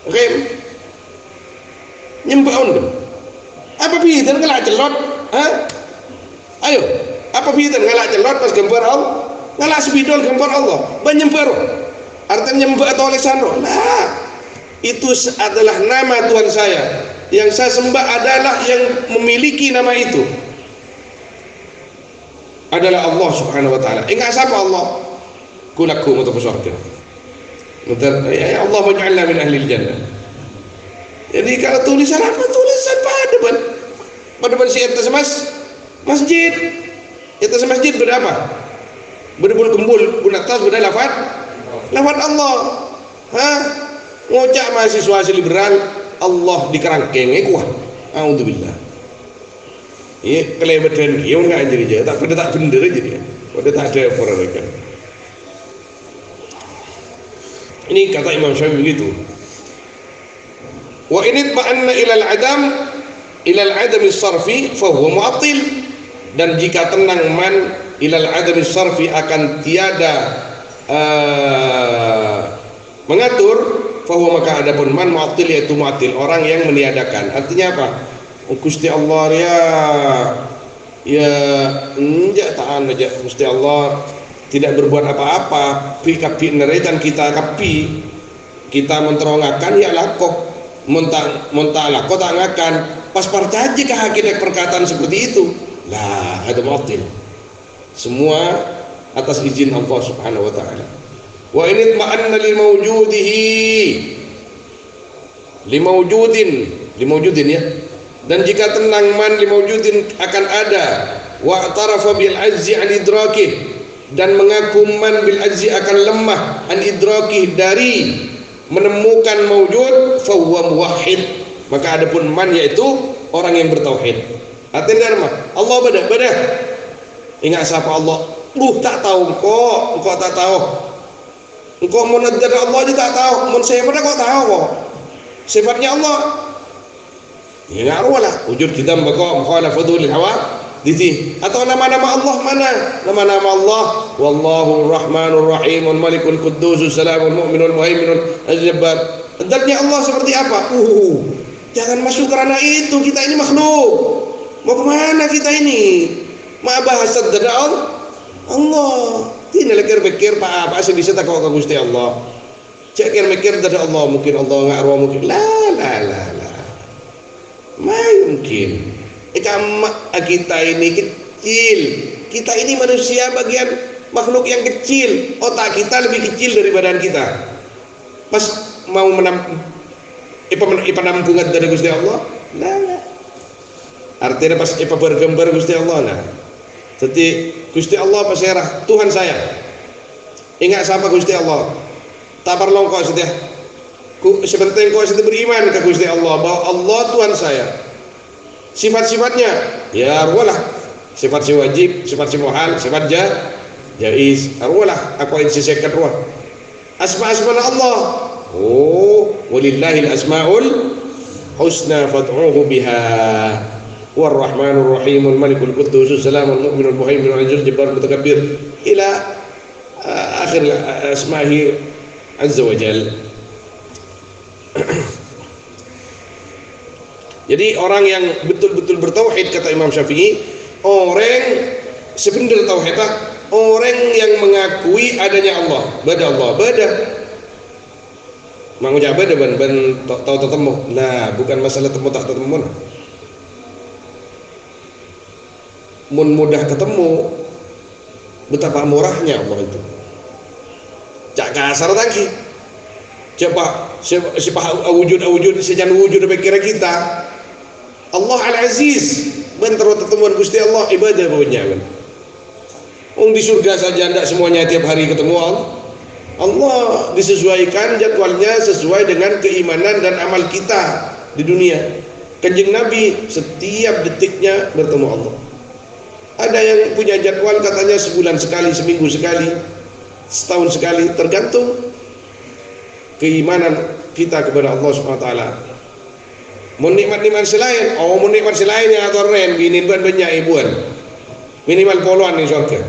Oke, nyembah ondem. Apa bidan ngelak celot? Ayo, apa bidan ngelak celot pas gambar Allah? Ngelak sebidol gambar Allah, menyembah. Artinya nyembah atau Alessandro? Nah, itu adalah nama Tuhan saya. Yang saya sembah adalah yang memiliki nama itu, adalah Allah Subhanahu wa taala. Enggak siapa Allah? Kulaku untuk surga. Ya Allah, waj'alna min ahli jannah. Jadi kalau tulisan apa? Tulisan pada si atas masjid. Atas masjid berapa? Berbul gembul, bunatas beda lafaz Allah. Ngocak mahasiswa liberal Allah di kerangkeng kuah. Auzubillah. Iya kelebatan dia enggak jadi aja, tak bener aja dia. Udah tak ada perbaikan. Ini kata Imam Syafi'i begitu. Wa in itma'anna ilal adami sarfi fa huwa mu'attil. Dan jika tenang man ilal adami sarfi, akan tiada mengatur, fahuwa, maka adapun man mu'attil, yaitu mu'attil, orang yang meniadakan. Artinya apa? Gusti Allah ya enggak ta'an aja, Gusti Allah tidak berbuat apa-apa, kapi neretan kita kapi, kita menterongakan ya lakok, monta lakok tak ngakan, pas parcaji ke hakikat perkataan seperti itu lah, ada mu'attil. Semua atas izin Allah Subhanahu wa taala. Wa in ma'anna limawjudin ya. Dan jika tenang man limawjudin, akan ada, wa tarafa bil ajzi an idrakih, dan mengaku man bil ajzi, akan lemah, an idrakih, dari menemukan mawjud, fa huwa muwahhid, maka adapun man yaitu orang yang bertauhid. Artinya Allah beda. Ingat siapa Allah? Tak tahu kok tak tahu. Engkau mau nadar Allah aja tak tahu, mau sifatnya kok tahu kok. Sifatnya Allah. Ya ngaruh lah. Wujud kita bakal mukhalafatul hawa. Diti. Atau nama-nama Allah mana? Nama-nama Allah. Wallahu Rahmanur Rahim, Malikul Quddus, Salamul Mu'minul Muhaiminul Al-Jabbar. Nadanya Allah seperti apa? Jangan masuk kerana itu. Kita ini makhluk. Mau kemana kita ini? Ma bahas nadar Allah. Tidak lekir mikir apa asal bisa tak kau Gusti Allah. Cekir mikir dari Allah, mungkin Allah nggak arwah, mungkin la. Mungkin. Kita ini kecil. Kita ini manusia, bagian makhluk yang kecil. Otak kita lebih kecil dari badan kita. Pas mau menampung dari Gusti Allah, la. Artinya pas bergambar Gusti Allah nah. Jadi Gusti Allah paserah Tuhan saya. Ingat siapa Gusti Allah. Tak perlu kau setia. Sepenting kau setia beriman ke Gusti Allah bahwa Allah Tuhan saya. Sifat-sifatnya ya arwalah. Sifat si wajib, sifat si muhal, sifat jaiz. Arwalah aku insisekan ruah. Asma Allah. Oh, walillahil asmaul husna fad'uhu biha. Warrahmanur rahimul malikul quddus salamul mu'minul muhaiminul azizul jabbarul mutakabbir ila akhir asma'i azza wa jalla. Jadi orang yang betul-betul bertauhid kata Imam Syafi'i, orang sebenarnya tauhid orang yang mengakui adanya Allah, bada mengucap bada ban tahu ketemu. Nah, bukan masalah temu tak ketemu. Mun mudah ketemu, betapa murahnya Allah itu. Cak kasar lagi. Siapa wujud sejan wujud pikir kita. Allah Al-Aziz, bentar ketemuan Gusti Allah ibadah bawanya kan. Di surga saja tidak semuanya tiap hari ketemu Allah disesuaikan jadwalnya sesuai dengan keimanan dan amal kita di dunia. Kanjeng Nabi setiap detiknya bertemu Allah. Ada yang punya jadwal katanya sebulan sekali, seminggu sekali, setahun sekali, tergantung keimanan kita kepada Allah Subhanahu wa taala. Mau nikmat-nikmat selain, mau nikmat selain yang atau ren gini banyak ibuan. Minimal poluan nih surga.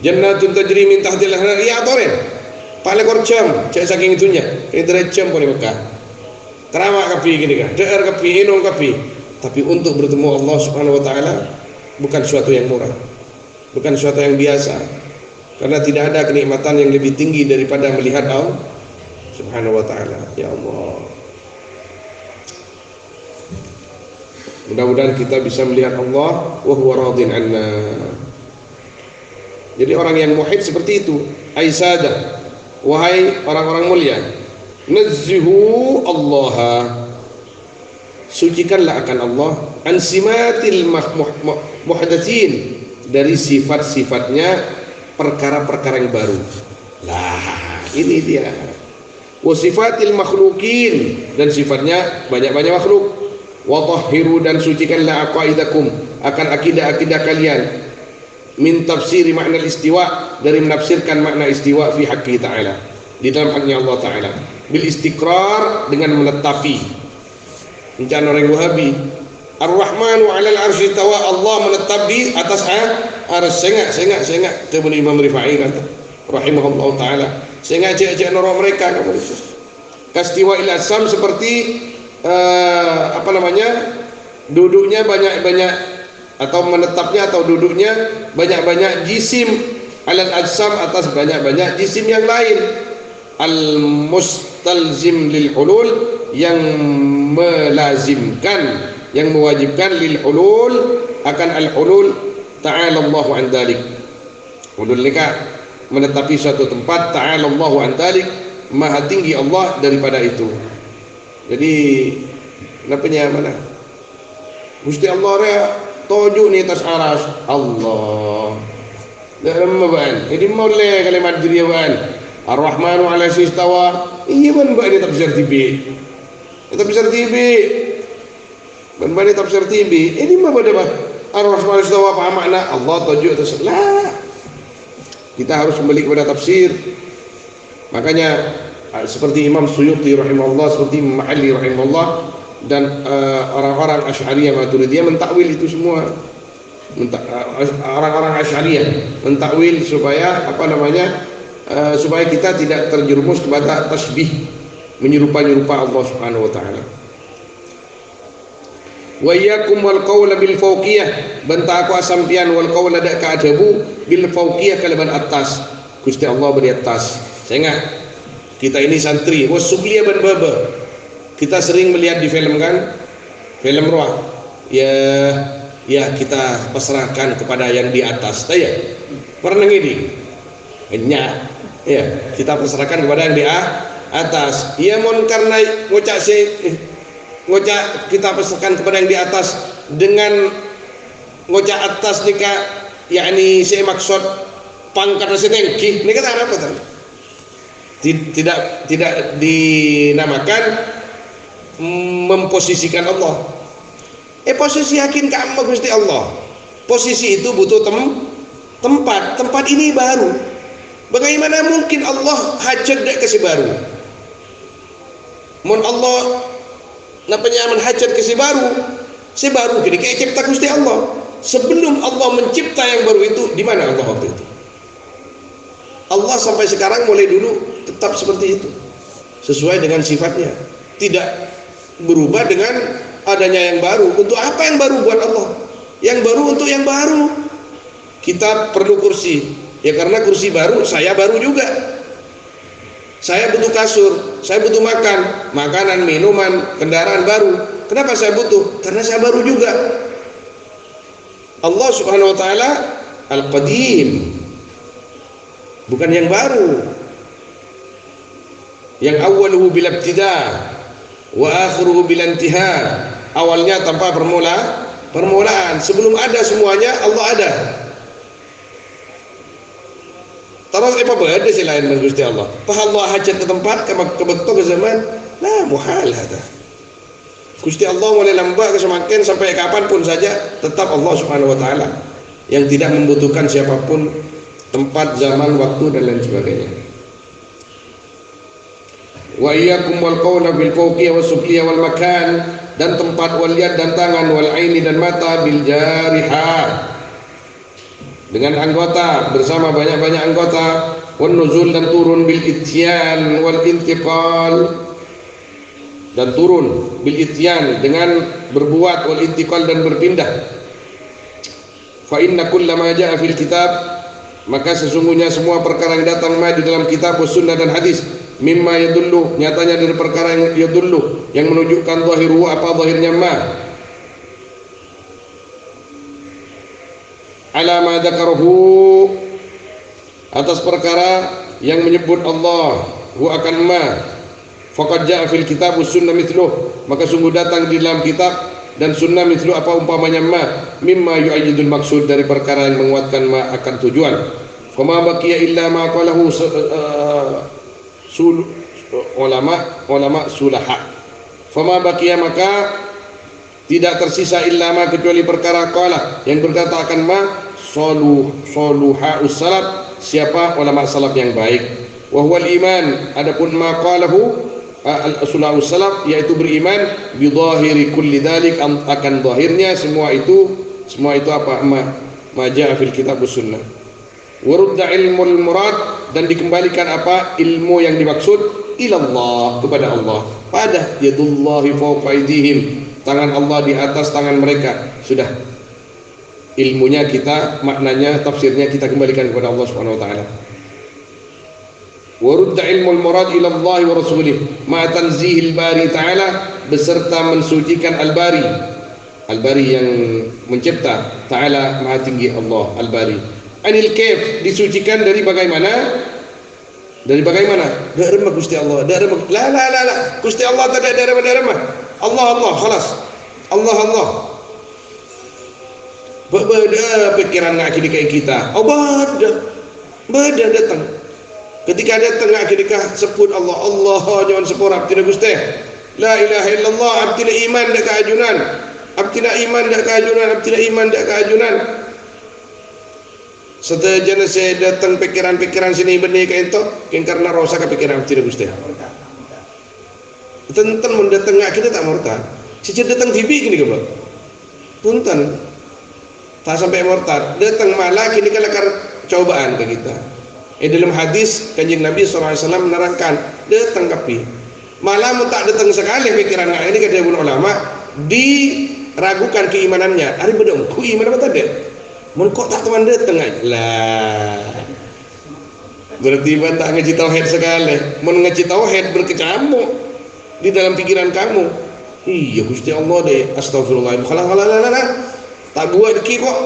Jannatun tajri min tahtil anhar ya atau ren. Paling korjam, cek saking itunya. Itu jam pun di Mekah. Keramak kapi gini kan, der kapi, inung kapi. Tapi untuk bertemu Allah Subhanahu wa taala bukan suatu yang murah. Bukan suatu yang biasa. Karena tidak ada kenikmatan yang lebih tinggi daripada melihat Allah Subhanahu wa taala. Ya Allah. Mudah-mudahan kita bisa melihat Allah wa huwa radin anna. Jadi orang yang muhid seperti itu. Aisyah, wahai orang-orang mulia, nazzihu Allah, sucikanlah akan Allah an simatil muhdatsin, dari sifat-sifatnya perkara-perkara yang baru. Lah, ini dia. Wa sifatil makhluqin, dan sifatnya banyak-banyak makhluk. Wa tahhiru, dan sucikanlah aqaidakum, akan akidah-akidah kalian, min tafsiri makna istiwa, dari menafsirkan makna istiwa fi haqqi ta'ala, di dalam haknya Allah Ta'ala, bil istiqrar, dengan menetapi. Rencana orang Wahabi, Ar-Rahmanu 'alal 'arsy istawa, Allah menetap di atas arsy. Sengak teman Imam Rifai kata rahimahullah taala, sengak cek norok mereka kamu itu. Kastiwa ila sam, seperti duduknya banyak-banyak, atau menetapnya atau duduknya banyak-banyak jisim, alal ajsam, atas banyak-banyak jisim yang lain. Al-mustalzim lil hulul, yang melazimkan, yang mewajibkan lil hulul, akan al-hulul. Ta'ala Allahu an dzalik. Hulul nikah menetapi suatu tempat. Ta'ala Allahu an dzalik, maha tinggi Allah daripada itu. Jadi napanya mana? Gusti Allah ya tojuk ni atas aras Allah. Dalam maban. Jadi boleh kalimat diri ban. Ar-Rahmanu 'ala istawa. Iya ban ba ni tafsir TV. Tafsir TV. Ban ba ni tafsir TV. Ini mah pada bah. Ar-Rahmanu 'ala istawa apa makna? Allah tojuk atas. Lah. Kita harus kembali kepada tafsir. Makanya seperti Imam Suyuti rahimahullah, seperti Imam Mahalli rahimahullah, dan orang-orang Asy'ariyah Maturidiyah mentakwil itu semua. Orang-orang Asy'ariyah mentakwil supaya supaya kita tidak terjerumus kepada tasbih, menyerupa Allah Subhanahu wa taala. Wa iyyakum wal qaula bil fawqiyah, banta aku asampian wal qaula dak ka'adabu bil fawqiyah, kalaban atas. Gusti Allah beri atas. Saya ingat kita ini santri, wasublia ban baba. Kita sering melihat di film kan, film roh. Ya kita pasrahkan kepada yang di atas. Saya pernah ini. Hanya ya kita pasrahkan kepada yang di atas. Ya mon karena ngocak kita pasrahkan kepada yang di atas. dengan ngocak atas nikah yakni saya maksud pangkat senengki nikah apa kan? Tidak dinamakan memposisikan Allah. Posisi yakin kamu Gusti Allah. Posisi itu butuh tempat ini baru. Bagaimana mungkin Allah hajat dek kasih baru? Mun Allah napanya menhajat kasih baru, si baru jadi kayak cipta Gusti Allah. Sebelum Allah mencipta yang baru itu, di mana Allah waktu itu? Allah sampai sekarang mulai dulu tetap seperti itu, sesuai dengan sifatnya, tidak berubah dengan adanya yang baru. Untuk apa yang baru buat Allah? Yang baru untuk yang baru. Kita perlu kursi, ya karena kursi baru, saya baru juga. Saya butuh kasur, saya butuh makanan, minuman, kendaraan baru. Kenapa saya butuh? Karena saya baru juga. Allah Subhanahu wa taala Al-Qadim, bukan yang baru. Yang awaluhu bil ibtida wa akhiruhu bil intiha. Awalnya tanpa permulaan. Sebelum ada semuanya Allah ada. Terus apa beda sih lain dengan Gusti Allah? Allah hajat ke tempat ke betul ke zaman, nah muhal ada. Gusti Allah mulai lambat ke semakin sampai kapanpun saja tetap Allah Subhanahu wa taala yang tidak membutuhkan siapapun, tempat, zaman, waktu dan lain sebagainya. Wa iyyakum wal qawla bil fawqiyya was sufliyya wal makan, dan tempat, wal yad dan tangan, wal aini dan mata, bil jarihah dengan anggota, bersama banyak-banyak anggota, wan nuzul dan turun, bil ityan wal intiqal dan turun, bil ityan dengan berbuat, wal intiqal dan berpindah. Fa inna kullama jaa fil kitab, maka sesungguhnya semua perkara yang datang di dalam kitab, sunnah dan hadis, mimma yadullu, nyatanya dari perkara yang yadullu, yang menunjukkan zahiru, apa zahirnya ma, ala ma dzakarahu, atas perkara yang menyebut Allah hu akan ma, faqad jaa fil kitab was sunnah mithluh, maka sungguh datang di dalam kitab dan sunnah mithluh apa umpamanya ma, mimma yu'ayyidul maksud, dari perkara yang menguatkan ma akan tujuan. Fama baqiya illa ma qalahu ulama sulaha. Fama baqiya, maka tidak tersisa illa ma, kecuali perkara qala yang berkata akan ma, soluhaus salaf, siapa ulama salaf yang baik. Wa huwal iman, adapun ma qalahu al-sulahaus salaf, yaitu beriman bi dhahiri kulli dzalik, akan zahirnya semua itu apa ma jaa fil kitab was sunnah. Wa rudda ilmul murad, dan dikembalikan apa ilmu yang dimaksud ilallah, kepada Allah. Pada yadullahi fawqa aydihim, tangan Allah di atas tangan mereka. Sudah, ilmunya kita, maknanya, tafsirnya kita kembalikan kepada Allah Subhanahu wa taala. Wa rudda ilmul murad ila Allah wa rasulih ma tanzihil bari ta'ala, beserta mensucikan al-bari yang mencipta, ta'ala maha tinggi Allah al-bari. Anil kaif, disucikan dari bagaimana? Dari remah Gusti Allah, dari remah. La Gusti Allah tidak ada remah. Allah khalas. Allah beda pikiran nak kayak kita. Oh beda datang. Ketika datang nak kita sebut Allah jangan sepura tidak Gusti. La ilaha illallah, abtina iman dak keajunan. Abtina iman dak keajunan. Setelah saya datang pikiran sini benih kayak itu, karena rosak kepikiran tidak Gusti. Tenten mendatang kita tak murtad. Sejak datang TV gini ke punten tak sampai murtad, datang malah kini kalakar cobaan ke kita. Dalam hadis Kanjeng Nabi SAW menerangkan, datang kapi malah tak datang sekali pikiran ini kata ulama, diragukan keimanannya. Hari bedong ku iman apa tadi? Mun kok tak teman datang aja lah, berarti tak ngaji tauhid sekali. Mun ngaji tauhid berkecamuk di dalam pikiran kamu. Iya Gusti Allah deh, astagfirullah, tak buat ki kok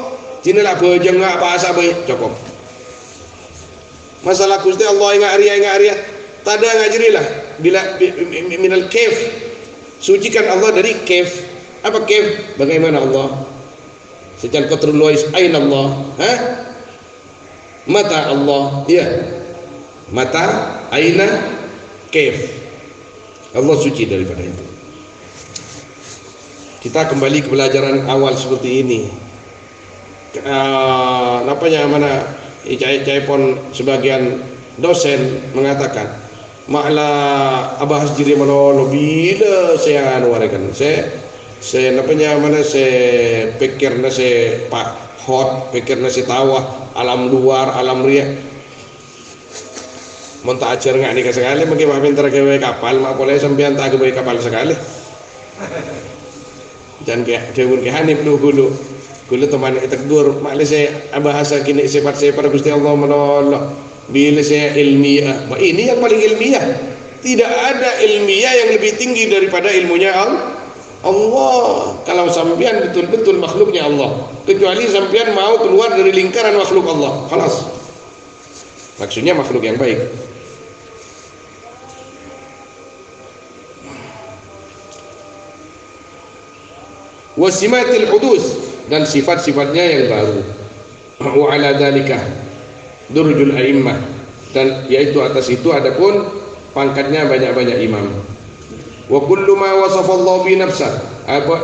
cinalah bejeng ngak bahasa baik cukup. Masalah Gusti Allah ingat ria tak ada ngajarilah bila minal kaif, sucikan Allah dari kaif. Apa kaif? Bagaimana Allah? Secara qatrul luais, aina Allah? Mata Allah? Ya. Mata, aina, kaif. Allah suci daripada itu. Kita kembali ke pelajaran awal seperti ini. Mana pun sebagian dosen mengatakan makla abahas diri mana bila saya anuarakan saya pikir saya pak hot pikir saya tawa alam luar alam ria monta ajar nggak nikah sekali bagi pintar gawe kapal mak boleh sampean tak gawe kapal sekali dan kayak dewan kehanif dulu teman tegur makle saya bahasa kini sifat pada Gusti Allah menolong bila saya ilmiah. Ini yang paling ilmiah. Tidak ada ilmiah yang lebih tinggi daripada ilmunya Allah. Kalau sampean betul-betul makhluknya Allah, kecuali sampean mau keluar dari lingkaran makhluk Allah, khalas. Maksudnya makhluk yang baik. Wasimatil hudus, dan sifat-sifatnya yang baru. Wa ala dzalika durujul a'immah, dan yaitu atas itu adapun pangkatnya banyak-banyak imam. Wa kullu ma wasafallahu bi nafsah,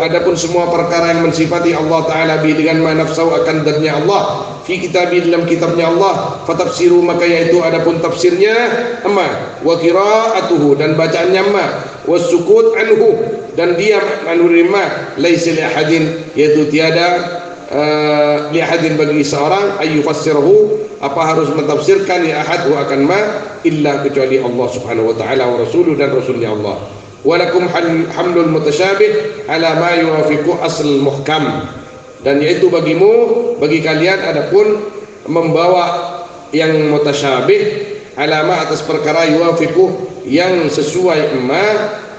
adapun semua perkara yang mensifati Allah taala bi dengan ma nafsu akan datnya Allah fi kitabi dalam kitabnya Allah, fatafsiru maka yaitu adapun tafsirnya amma wa qiraatuhu dan bacaannya amma wasukut anhu dan diam menerima laisa li ahadin yaitu tiada li ahadin bagi seorang ayyufassirahu apa harus mentafsirkan ya ahad wa akan ma illa kecuali Allah subhanahu wa ta'ala wa rasuluhu dan rasulnya Allah. Walakum hamlul mutasyabih ala ma yuwafiqu asl muhkam, dan yaitu bagi kalian adapun membawa yang mutasyabih alama atas perkara yuwafiqu yang sesuai ma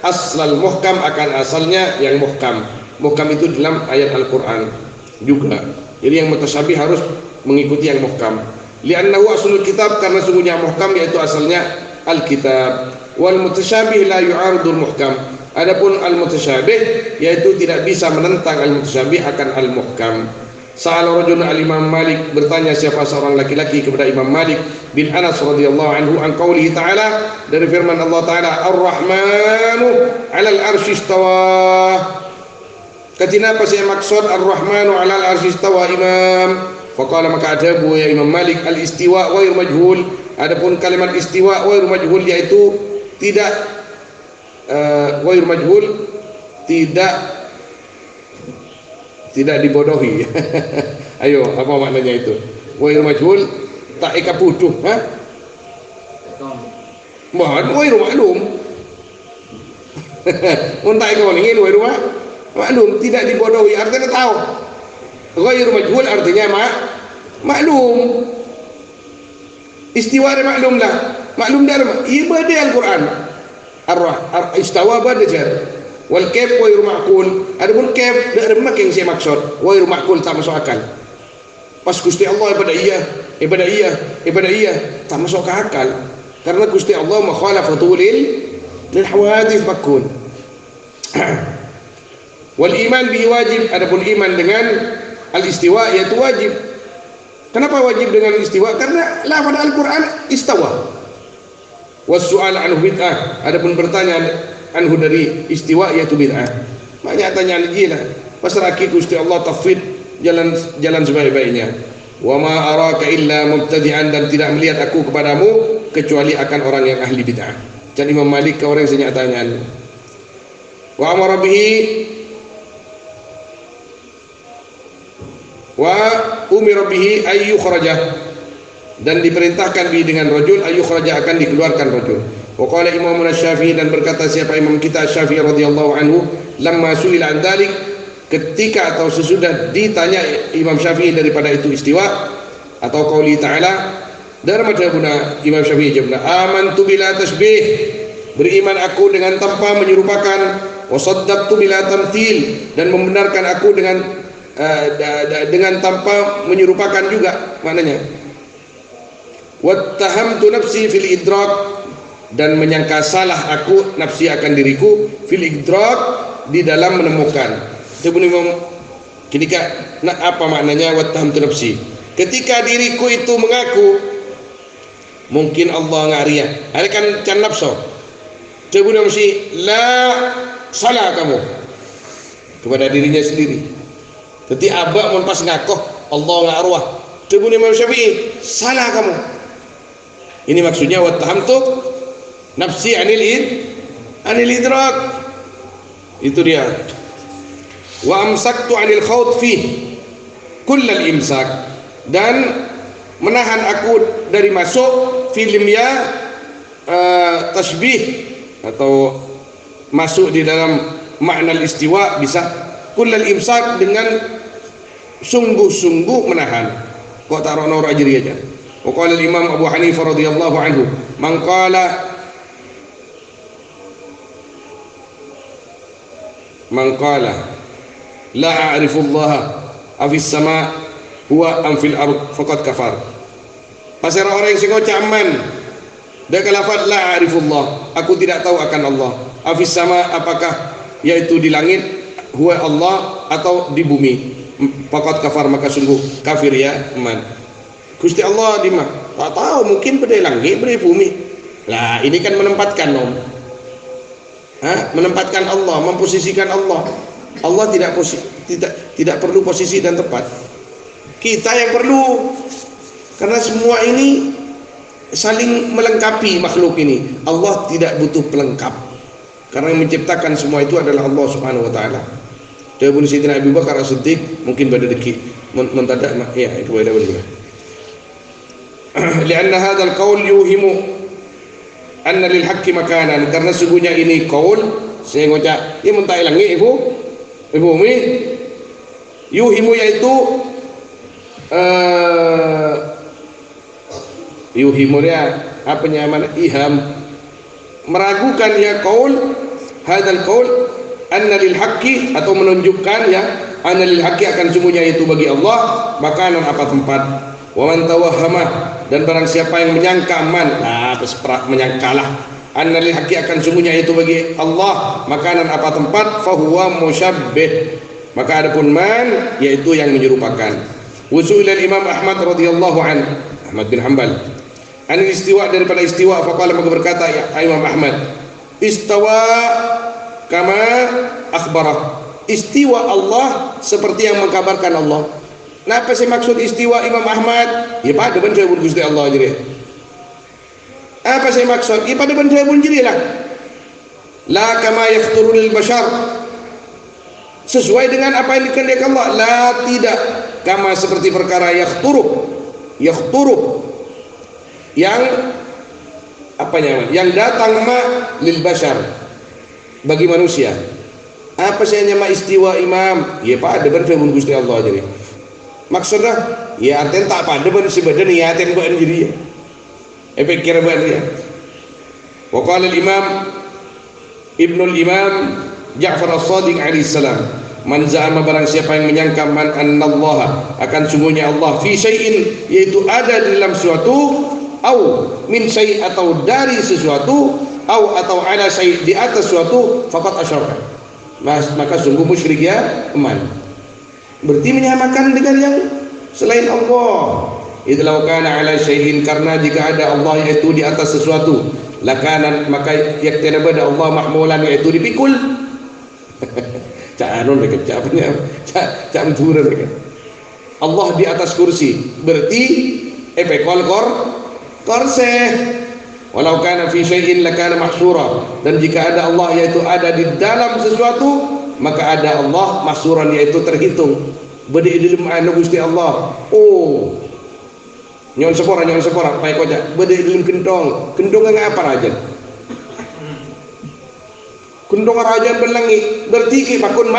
aslal muhkam akan asalnya yang muhkam. Muhkam itu dalam ayat Al-Quran juga. Jadi yang mutasyabih harus mengikuti yang muhkam. Li'annahu aslul kitab, karena sungguhnya muhkam yaitu asalnya Al-Kitab. Wal mutasyabih la yu'aridul muhkam. Adapun al-mutasyabih yaitu tidak bisa menentang al-mutasyabih akan al-muhkam. Sa'ala rajulun al-Imam Malik, bertanya siapa seorang laki-laki kepada Imam Malik bin Anas radhiyallahu anhu an qaulihi ta'ala, dari firman Allah taala Ar-Rahmanu 'alal arsy istawa. Katina apa saya maksud Ar-Rahmanu 'alal arsy istawa Imam? Faqala maka ajabu ya Imam Malik al-istiwa ghairu majhul. Adapun kalimat istiwa ghairu majhul yaitu tidak ghairu majhul tidak dibodohi. Ayo, apa maknanya itu? Ghairu majhul tak ika putuh, ghairu maklum. Unta ika ngene ghairu maklum, tidak dibodohi artinya tahu. Ghairu majhul artinya maklum. Istiwa maklum lah. Maklum dari ibadah Al-Quran. Istawa badajar. Wal kaif ghairu ma'qul. Adapun kaif dari making saya maksud. Ghairu ma'qul tak masuk akal. Pas Gusti Allah ibadah iya tak masuk akal. Karena Gusti Allah mukhalafatu lil hawadith makun. Wal iman bihi wajib. Adapun iman dengan al-istiwa yaitu wajib. Kenapa wajib dengan istiwa? Karena lafaz Al-Quran istawa. Was-su'al anhu bid'ah. Adapun bertanya anhu dari istiwa yaitu bid'ah. Maknanya tanya lagi lah. Pasrah Gusti Allah tafwid jalan sebaik-baiknya. Wa ma araka illa mubtadi'an, dan tidak melihat aku kepadamu kecuali akan orang yang ahli bid'ah. Dan Imam Malik ke orang yang tanya. Wa amara bihi wa umira bihi ayyu kharajah, dan diperintahkan bihi dengan rajul ayyu kharajah akan dikeluarkan rajul. Wa qala Imam Syafi'i, dan berkata siapa imam kita Syafi'i radhiyallahu anhu lamma su'ila an dzalik, ketika atau sesudah ditanya Imam Syafi'i daripada itu istiwa atau qauli ta'ala, dari madhabuna Imam Syafi'i jawabna amantu bila tasbih, beriman aku dengan tanpa menyerupakan, wa saddaqtu bila tamthil, dan membenarkan aku dengan tanpa menyerupakan juga maknanya. Wattahamtu nafsi fil idrak, dan menyangka salah aku nafsi akan diriku fil idrak di dalam menemukan. Tebuni kini nak apa maknanya wattahamtu nafsi? Ketika diriku itu mengaku mungkin Allah ngariya. Ada kan can nafsu. Tebuni mesti la salah kamu kepada dirinya sendiri. Jadi abak mun pas ngakoh Allah ngarwah. Tebuni Imam Syafi'i salah kamu. Ini maksudnya wattahamtu nafsi anil idrak. Itu dia. Wa amsaktu anil khawd fi kullal imsak, dan menahan aku dari masuk filmnya tasbih atau masuk di dalam makna istiwa bisa kullal imsak dengan sungguh-sungguh menahan. Kok tarono rajri aja. Wa qala al-Imam Abu Hanifah radhiyallahu anhu man qala la a'rifu Allah afis sama huwa am fil ard faqad kafar. Pasal orang yang sing aman dia kalafat la a'rifu Allah, aku tidak tahu akan Allah. Afis sama apakah yaitu di langit, huwa Allah atau di bumi, faqad kafar maka sungguh kafir ya man. Gusti Allah di mana? Tak tahu, mungkin pada langit pada bumi. Lah ini kan menempatkan menempatkan Allah, memposisikan Allah. Allah tidak perlu posisi dan tempat. Kita yang perlu, karena semua ini saling melengkapi makhluk ini. Allah tidak butuh pelengkap, karena yang menciptakan semua itu adalah Allah Subhanahu wa taala. Dawuh Sayyidina Abu Bakar As-Siddiq mungkin pada deki mentadak ya itu pada benar. Lianna hadzal qaul yuhimu anna lil haqqi makanan, karena sungguhnya ini qaul saya ngocak ia mentai langi ibu mi yuhimu yaitu yuhimu ya apa nyaman iham meragukan ya qaul hadzal qaul anna lil haqqi atau menunjukkan ya anna lil haqqi akan sungguhnya itu bagi Allah makanan apa tempat. Wa man tawahhama, dan barang siapa yang menyangka menyangkalah anna lil haqqi akan sungguhnya itu bagi Allah makanan apa tempat, fahuwa musyabbih, maka adapun man yaitu yang menyerupakan. Usulul Imam Ahmad radhiyallahu anhu, Ahmad bin Hanbal, an istiwa, daripada istiwa, faqala maka berkata ya Imam Ahmad, istawa kama akhbarah, istiwa Allah seperti yang mengkabarkan Allah. Nah, apa sih maksud istiwa Imam Ahmad? Ya pada benda pun Gusti Allah jadi. Apa sih maksud? Ya pada benda pun jadi lah. La kama yafturu lil bashar, sesuai dengan apa yang dikehendaki Allah. La tidak kama seperti perkara yafturu yang apa namanya? Yang datang lil bashar bagi manusia. Apa sih nama istiwa Imam? Ya pada benda pun Gusti Allah jadi. Maksudnya ya artinya tak pada ben si badan ya artinya bukan jadi efek kira bukan dia. Wa qala al-Imam Ibnul Imam Ja'far As-Shadiq alaihi salam, man za'ama barang siapa yang menyangka man annallaha akan sungguhnya Allah fi syai'in yaitu ada di dalam sesuatu, au min syai' atau dari sesuatu, au atau ala syai' di atas sesuatu, faqad asyraka, maka sungguh musyrik ya man. Berarti menyamakan dengan yang selain Allah. Idza kana ala syai'in, karena jika ada Allah yaitu di atas sesuatu, lakana maka yaktina pada Allah mahmulan yaitu dipikul. Cak anon dekat cak punya cak menturan dekat. Allah di atas kursi berarti epekol korse. Walau kana fi syai'in lakana mahsura, dan jika ada Allah yaitu ada di dalam sesuatu, maka ada Allah mahsuran yaitu terhitung beda di dalam anu Gusti Allah. Oh nyon sepora pai kocak beda di dalam kendong apa raja kendong kerajaan berlangi berarti ki pakun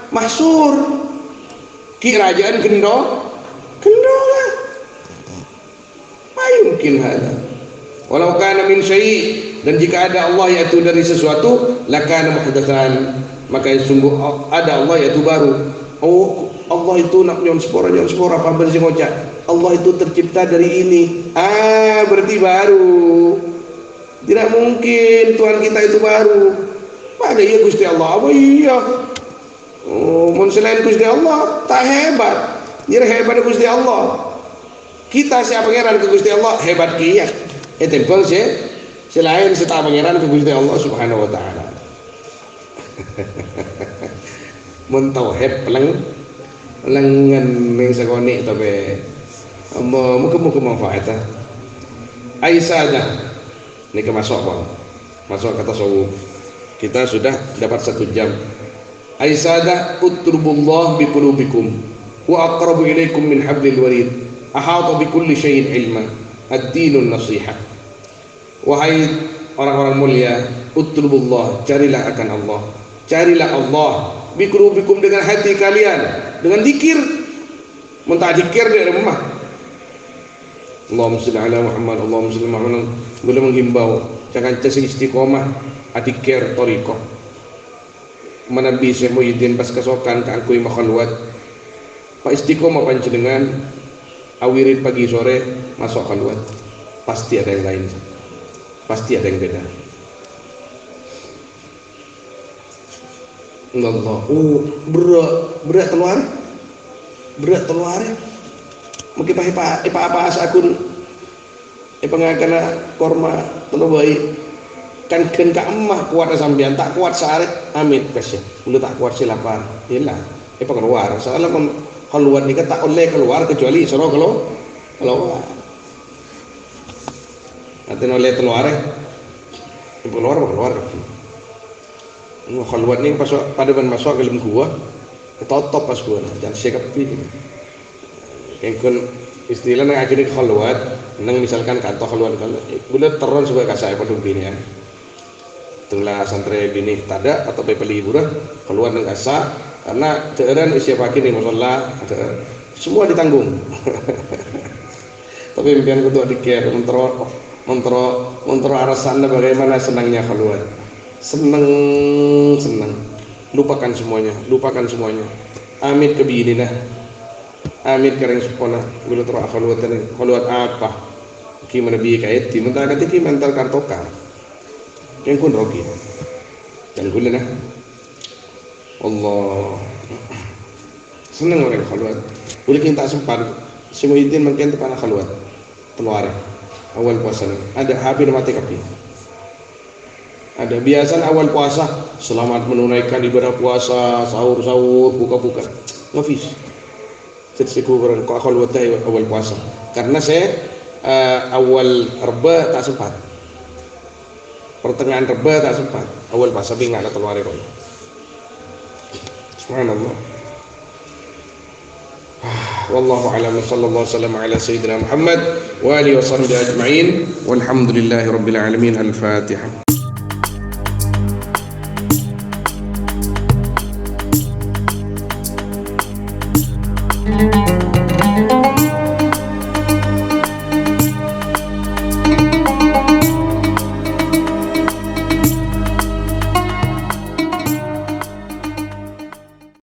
mahsur ki kerajaan kendong mungkin hada. Walau kana min syai', dan jika ada Allah yaitu dari sesuatu, lakana muhdatsan, maka sungguh ada Allah yaitu baru. Oh Allah itu nak nyon spora pamben sing ngocak Allah itu tercipta dari ini, berarti baru. Tidak mungkin Tuhan kita itu baru. Pada iya Gusti Allah, apa iya Oh, mun selain Gusti Allah tak hebat. Jadi hebat Gusti Allah. Kita siapa pangeran ke Gusti Allah hebat kia. Tempel selain kita pangeran ke Gusti Allah Subhanahu wa taala. Mun tauhid lengan ning sakone tapi muka manfaatnya. Aisyah ini masuk bang, masuk kata tasawuf. Kita sudah dapat 1 jam. Aisyah utrubullah bi qulubikum wa aqrabu ilaikum min hablil warid ahata bi kulli syai'in ilma ad-dinun nasiha. Wahai orang-orang mulia, utrubullah, carilah akan Allah, carilah Allah bi qulubikum dengan hati kalian, dengan zikir. Mentah zikir di rumah, Allahumma sholli ala Muhammad, Allahumma sholli ala Muhammad. Boleh menghimbau jangan cacing istiqomah adikir torikoh mana bisa Muhyiddin pas kesokan ke angkui makhalwat pak istiqomah panjenengan awirin pagi sore masuk khalwat, pasti ada yang lain, pasti ada yang beda. Allah, berat keluar mungkin apa akun pengagana korma terbaik kan ka emah kuat sampean tak kuat sehari amin kasih lu tak kuat silapan iyalah keluar soalnya keluar ini tak oleh keluar kecuali suruh keluar nanti oleh keluar keluar ini pas pada masuk ke dalam gua ketotop pas gua jangan sikap gitu yang kan istilah yang akhirnya keluar nang misalkan kantor keluar boleh terus supaya kasih apa dumpinnya tenglah santri bini tada atau beli hiburan keluar nang asa karena teeran usia pagi nih masalah semua ditanggung. Tapi impian kudu dikir mentro arasan bagaimana senangnya keluar seneng lupakan semuanya amit ke bini nah amit kering sepona gula terus keluar apa gimana biaya kait di mental ketika mental kartoka yang kun rogi dan gula nah Allah seneng orang keluar boleh kita sempat si Muhyiddin mungkin tepan keluar awal puasa ada habis mati kapi ada biasa awal puasa selamat menunaikan ibadah puasa sahur buka ngafis tersiku orang kau awal puasa karena saya awal reba tak sempat pertengahan reba tak sempat awal puasa bingung ada keluar kau subhanallah wallahu a'lam sallallahu wasallam ala sayyidina Muhammad wa alihi wa sahbihi ajma'in walhamdulillahi rabbil alamin al-fatihah. Thank you.